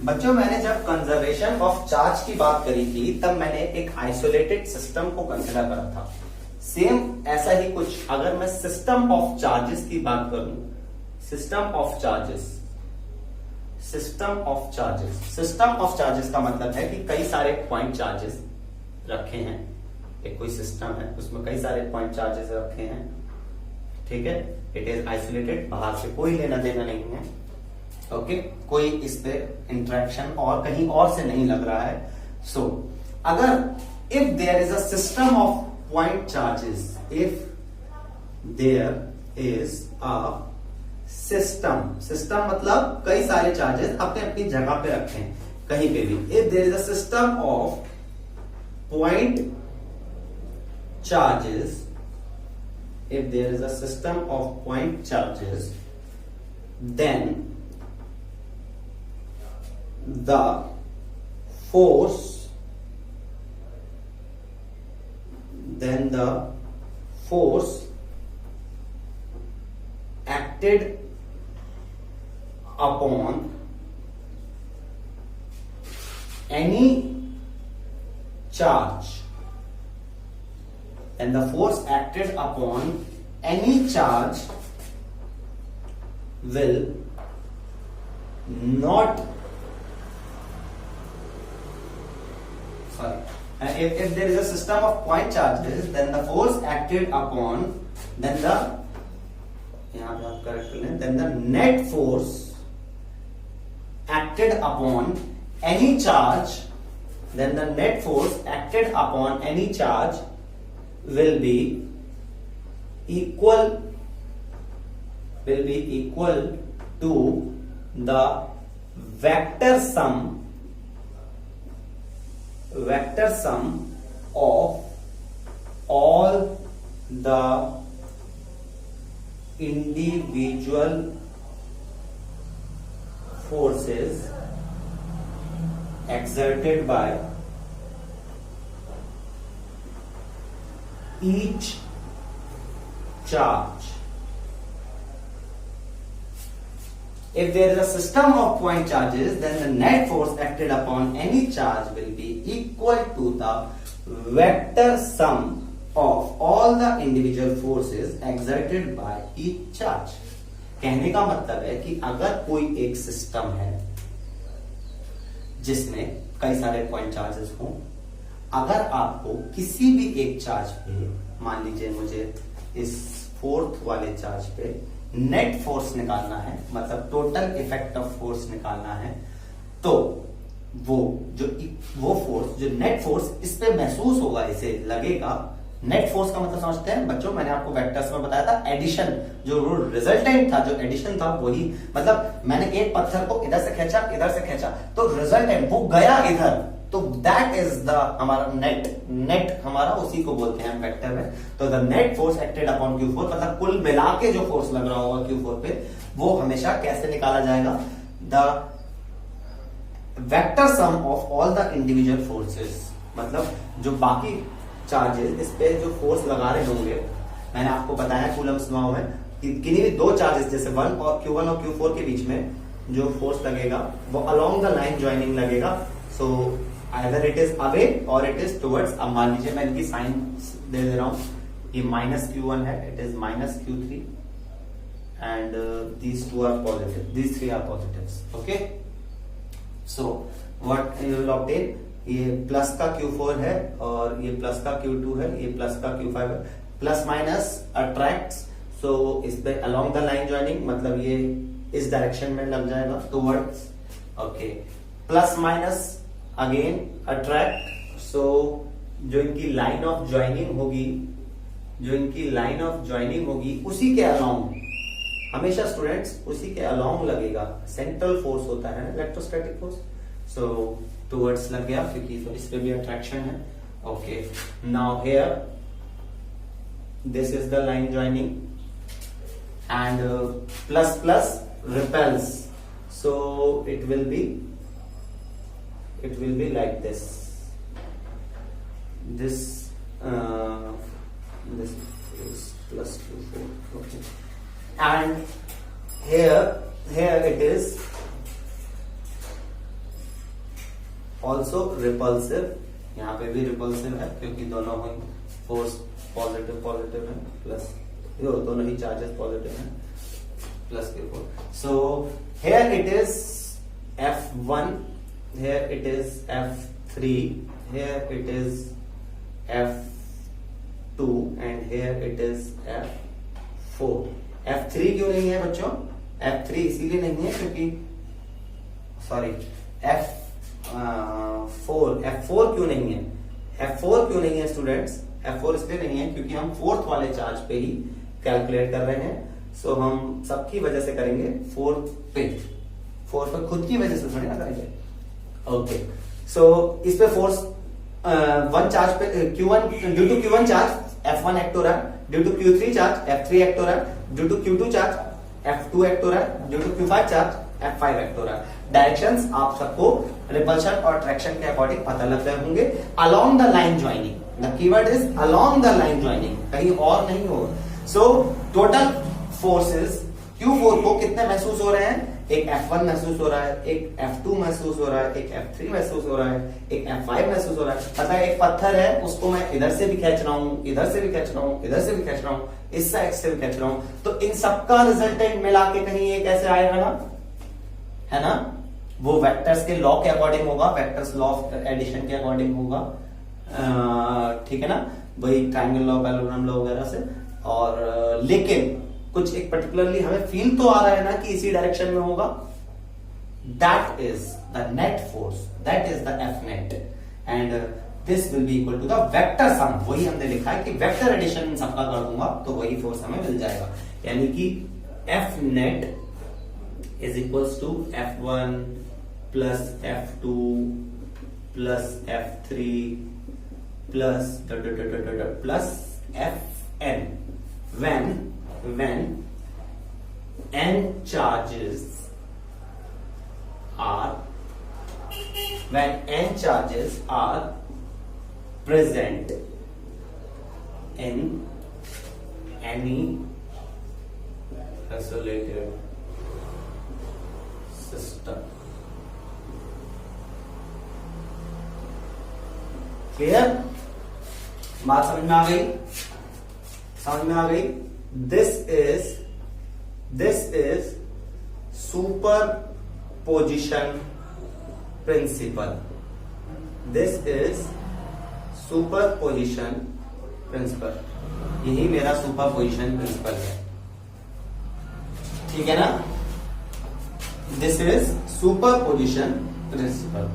बच्चों, मैंने जब कंजर्वेशन ऑफ चार्ज की बात करी थी, तब मैंने एक आइसोलेटेड सिस्टम को कंसिडर करा था। सेम ऐसा ही कुछ अगर मैं सिस्टम ऑफ चार्जेस की बात करूं, सिस्टम ऑफ चार्जेस का मतलब है कि कई सारे पॉइंट चार्जेस रखे हैं, एक कोई सिस्टम है उसमें कई सारे पॉइंट चार्जेस रखे हैं, ठीक है, इट इज आइसोलेटेड, बाहर से कोई लेना देना नहीं है, ओके, कोई इस पे इंटरेक्शन और कहीं और से नहीं लग रहा है। सो अगर if there is a system of point charges, if there is a system मतलब कई सारे चार्जेस अपने अपनी जगह पे रखे हैं कहीं पे भी, if there is a system of point charges, if there is a system of point charges, then the force acted upon any charge, and the force acted upon any charge will not, if there is a system of point charges, then the force acted upon, then the, यहां पे आप करेक्ट कर लें, then the net force acted upon any charge, then the net force acted upon any charge will be equal to the vector sum of all the individual forces exerted by each charge. If there is a system of point charges, then the net force acted upon any charge will be equal to the vector sum of all the individual forces exerted by each charge. कहने का मतलब है कि अगर कोई एक सिस्टम है जिसमें कई सारे पॉइंट चार्जेस हों, अगर आपको किसी भी एक चार्ज पे, मान लीजिए मुझे इस फोर्थ वाले चार्ज पे नेट फोर्स निकालना है, मतलब टोटल इफेक्ट ऑफ फोर्स निकालना है, तो वो फोर्स जो नेट फोर्स इस पे महसूस होगा, इसे लगेगा। नेट फोर्स का मतलब समझते हैं बच्चों, मैंने आपको वेक्टर्स में बताया था एडिशन, जो रिजल्टेंट था, जो एडिशन था, वही मतलब मैंने एक पत्थर को इधर से खींचा तो रिजल्टेंट वो गया इधर, तो दैट इज द हमारा नेट हमारा, उसी को बोलते हैं वेक्टर में। तो the net force acted upon Q4, मतलब कुल मिला के जो फोर्स लग रहा होगा Q4 पे, वो हमेशा कैसे निकाला जाएगा, the vector some of all the individual forces, मतलब जो बाकी चार्जेस इस पे जो फोर्स लगा रहे होंगे, मैंने आपको बताया कूलम्स लॉ में कि किन्हीं भी दो चार्जेस जैसे Q1 और Q4 के बीच में जो फोर्स लगेगा वो अलोंग द लाइन ज्वाइनिंग लगेगा। So either it is away और इट इज टुवर्ड्स। अब मान लीजिए मैं इनकी साइन दे रहा हूं, ये -Q1 है, it is -Q3 and these two are positive, these three are positives, okay. So what you will obtain, ये प्लस का Q4 है और ये प्लस का Q2 है, ये प्लस का Q5 है, प्लस माइनस अट्रैक्ट्स, सो इस पे अलोंग द लाइन ज्वाइनिंग, मतलब ये इस डायरेक्शन में लग जाएगा towards, okay. Plus minus again attract, so जो इनकी लाइन ऑफ ज्वाइनिंग होगी, उसी के अलोंग, हमेशा स्टूडेंट्स उसी के अलोंग लगेगा। सेंट्रल फोर्स होता है इलेक्ट्रोस्टैटिक फोर्स, सो टुवर्ड्स लग गया क्योंकि तो इस पे भी अट्रैक्शन है, okay. Now here this is the line joining and plus plus repels, so it will be like this is plus Q4, okay, and here it is also repulsive, यहाँ पे भी repulsive है क्योंकि दोनों ही फोर्स पॉजिटिव है, प्लस दोनों ही चार्जेस पॉजिटिव हैं, plus Q4। so here it is F1, here it is F3, here it is F2 and here it is F4। F3 क्यों नहीं है बच्चों? F3 इसीलिए नहीं है क्योंकि F4 क्यों नहीं है? F4 क्यों नहीं है स्टूडेंट्स? F4 इसलिए नहीं है क्योंकि हम फोर्थ वाले चार्ज पे ही कैलकुलेट कर रहे हैं, सो हम सबकी वजह से करेंगे फोर्थ पे खुद की वजह से थोड़ी ना करेंगे, ओके। सो इस पे फोर्स वन चार्ज पे Q1, due to Q1 charge F1 act हो रहा है, due to Q3 charge F3 act हो रहा है, due to Q2 charge F2 act हो रहा है, due to Q5 charge F5 act हो रहा है। डायरेक्शंस आप सबको रिपल्शन और ट्रैक्शन के अकॉर्डिंग पता लग रहे होंगे। Along the line joining, the keyword is along the line joining, कहीं और नहीं हो। सो टोटल फोर्सेस Q4 को कितने महसूस हो रहे हैं? एक F1 महसूस हो रहा है, एक F2 महसूस हो रहा है, एक F3 महसूस हो रहा है, एक F5 महसूस हो रहा है। पता है एक पत्थर है, उसको मैं इधर से भी खींच रहा हूं, इधर से भी खींच रहा हूं, इधर से भी खींच रहा हूं, इस साइड से भी खींच रहा हूं, तो इन सबका रिजल्टेंट मिला के कहीं ये कैसे आएगा ना, है ना? वो वेक्टर्स के लॉ के अकॉर्डिंग होगा, वेक्टर्स लॉ ऑफ एडिशन के अकॉर्डिंग होगा, ठीक है ना, वही ट्रायंगल लॉ, पैरेललोग्राम लॉ वगैरह से। और लेकिन कुछ एक पर्टिकुलरली हमें फील तो आ रहा है ना कि इसी डायरेक्शन में होगा, that is the net force, that is the F net and this will be equal to the vector sum. वही हमने लिखा है कि वेक्टर एडिशन सबका कर दूंगा तो वही फोर्स हमें मिल जाएगा, यानी कि F net is equals to F1 plus F2 plus F3 plus plus Fn when n charges are present in any isolated system। Clear? बात समझ में आ गई? This is superposition principle. This is superposition principle, यही मेरा सुपरपोजिशन प्रिंसिपल है। ठीक है ना। This is superposition principle.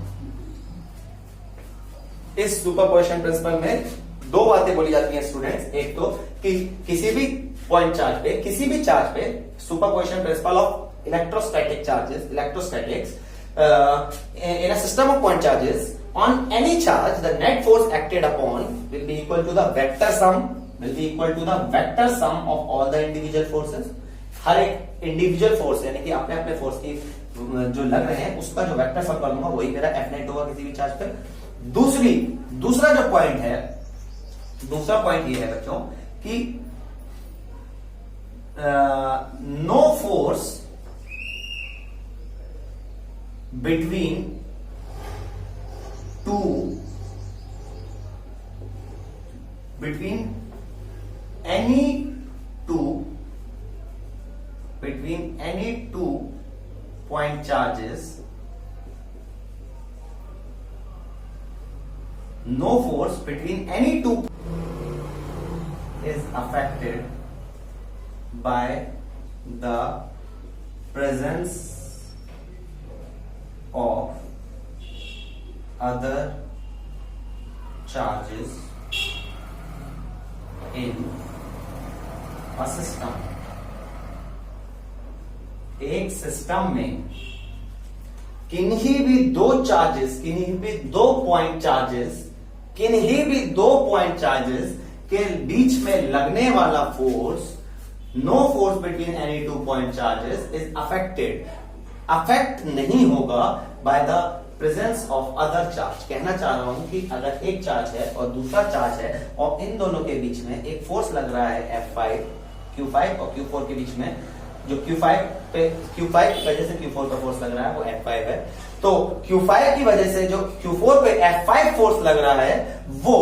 इस सुपरपोजिशन प्रिंसिपल में दो बातें बोली जाती हैं स्टूडेंट्स। एक तो कि किसी भी पॉइंट चार्ज पे, किसी भी चार्ज पे superposition principle of electrostatic charges, electrostatics in a system of point charges, on any charge the net force acted upon will be equal to the vector sum of all the individual forces। हर एक इंडिविजुअल फोर्स यानी कि अपने अपने फोर्स की जो लग रहे हैं उसका जो वेक्टर सम करूंगा वही मेरा एफ नेट होगा किसी भी चार्ज पे। दूसरा जो पॉइंट है, दूसरा पॉइंट ये है बच्चों कि no force between any two point charges, no force between any two is affected by the presence of other charges in a system। एक सिस्टम में किन्हीं भी दो चार्जेस, किन्हीं भी दो पॉइंट चार्जेस के बीच में लगने वाला force, no force between any two point charges is affected, affect नहीं होगा by the presence of other charge. कहना चाह रहा हूं कि अगर एक चार्ज है और दूसरा चार्ज है और इन दोनों के बीच में एक फोर्स लग रहा है F5, Q5 और Q4 के बीच में, जो Q5 की वजह से Q4 का फोर्स लग रहा है वो F5 है, तो Q5 की वजह से जो Q4 पे F5 फोर्स लग रहा है वो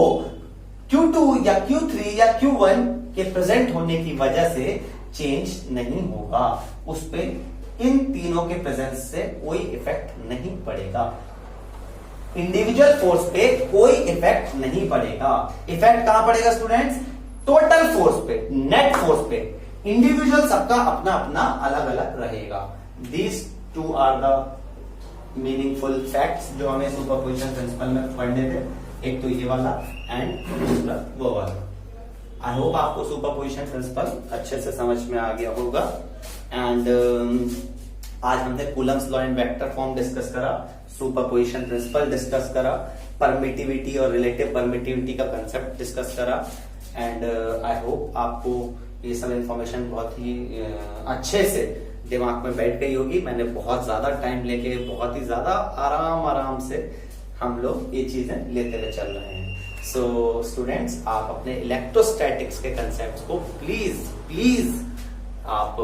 Q2 या Q3 या Q1 के प्रेजेंट होने की वजह से चेंज नहीं होगा, उस पे इन तीनों के प्रेजेंस से कोई इफेक्ट नहीं पड़ेगा। इंडिविजुअल फोर्स पे कोई इफेक्ट नहीं पड़ेगा। इफेक्ट कहां पड़ेगा स्टूडेंट्स? टोटल फोर्स पे, नेट फोर्स पे। इंडिविजुअल सबका अपना अपना अलग अलग रहेगा। These two are the meaningful facts जो हमें सुपरपोजिशन प्रिंसिपल में पढ़ने थे। एक तो ये वाला एंड दूसरा वो वाला। आई होप आपको सुपरपोजिशन प्रिंसिपल अच्छे से समझ में आ गया होगा। एंड आज हमने Coulomb's law in vector form discuss करा, सुपरपोजिशन प्रिंसिपल डिस्कस करा, परमिटिविटी और रिलेटिव परमिटिविटी का कंसेप्ट डिस्कस करा। एंड आई होप आपको ये सब इंफॉर्मेशन बहुत ही अच्छे से दिमाग में बैठ गई होगी। मैंने बहुत ज्यादा टाइम लेके, बहुत ही ज्यादा आराम से हम लोग ये चीजें लेते हुए चल रहे हैं। सो स्टूडेंट्स, आप अपने इलेक्ट्रोस्टैटिक्स के कंसेप्ट को प्लीज आप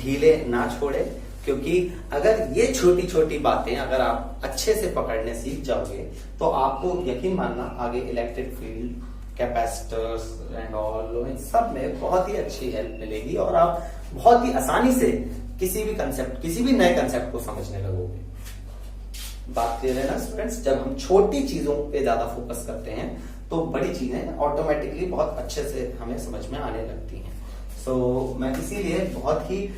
ढीले ना छोड़े, क्योंकि अगर ये छोटी छोटी बातें अगर आप अच्छे से पकड़ने सीख जाओगे तो आपको यकीन मानना आगे electric field, capacitors and all, इन सब में बहुत ही अच्छी हेल्प मिलेगी और आप बहुत ही आसानी से किसी भी कंसेप्ट, किसी भी नए कंसेप्ट को समझने लगोगे। बात क्लियर है ना स्टूडेंट्स? जब हम छोटी चीजों पे ज्यादा फोकस करते हैं तो बड़ी चीजें ऑटोमेटिकली बहुत अच्छे से हमें समझ में आने लगती हैं। सो मैं इसीलिए बहुत ही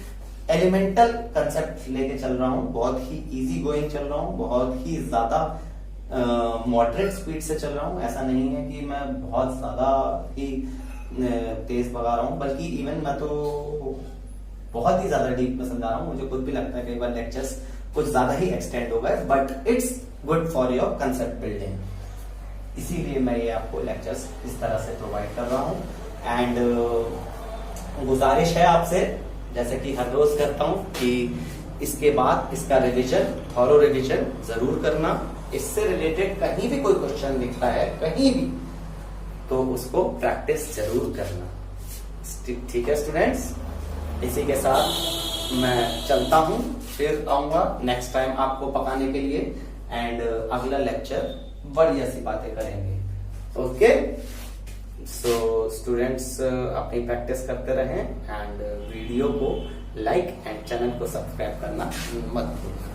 एलिमेंटल कंसेप्ट लेके चल रहा हूँ, बहुत ही इजी गोइंग चल रहा हूँ, बहुत ही ज्यादा मॉडरेट स्पीड से चल रहा हूँ। ऐसा नहीं है कि मैं बहुत ज्यादा ही तेज भगा रहा हूँ, बल्कि इवन मैं तो बहुत ही ज्यादा डीप में समझा रहा हूँ। मुझे खुद भी लगता है कई बार लेक्चर्स कुछ ज्यादा ही एक्सटेंड हो गए, but it's good for your concept building. इसीलिए मैं ये आपको लेक्चर्स इस तरह से प्रोवाइड कर रहा हूँ। एंड गुजारिश है आपसे, जैसे कि हर रोज करता हूँ, कि इसके बाद इसका रिवीजन, थॉरो रिवीजन जरूर करना। इससे रिलेटेड कहीं भी कोई क्वेश्चन दिखता है कहीं भी, तो उसको प्रैक्टिस जरूर करना। ठीक है स्टूडेंट्स? इसी के साथ मैं चलता हूँ, फिर आऊंगा नेक्स्ट टाइम आपको पकाने के लिए। एंड अगला लेक्चर बढ़िया सी बातें करेंगे। ओके, सो स्टूडेंट्स अपनी प्रैक्टिस करते रहें एंड वीडियो को लाइक एंड चैनल को सब्सक्राइब करना मत भूलना।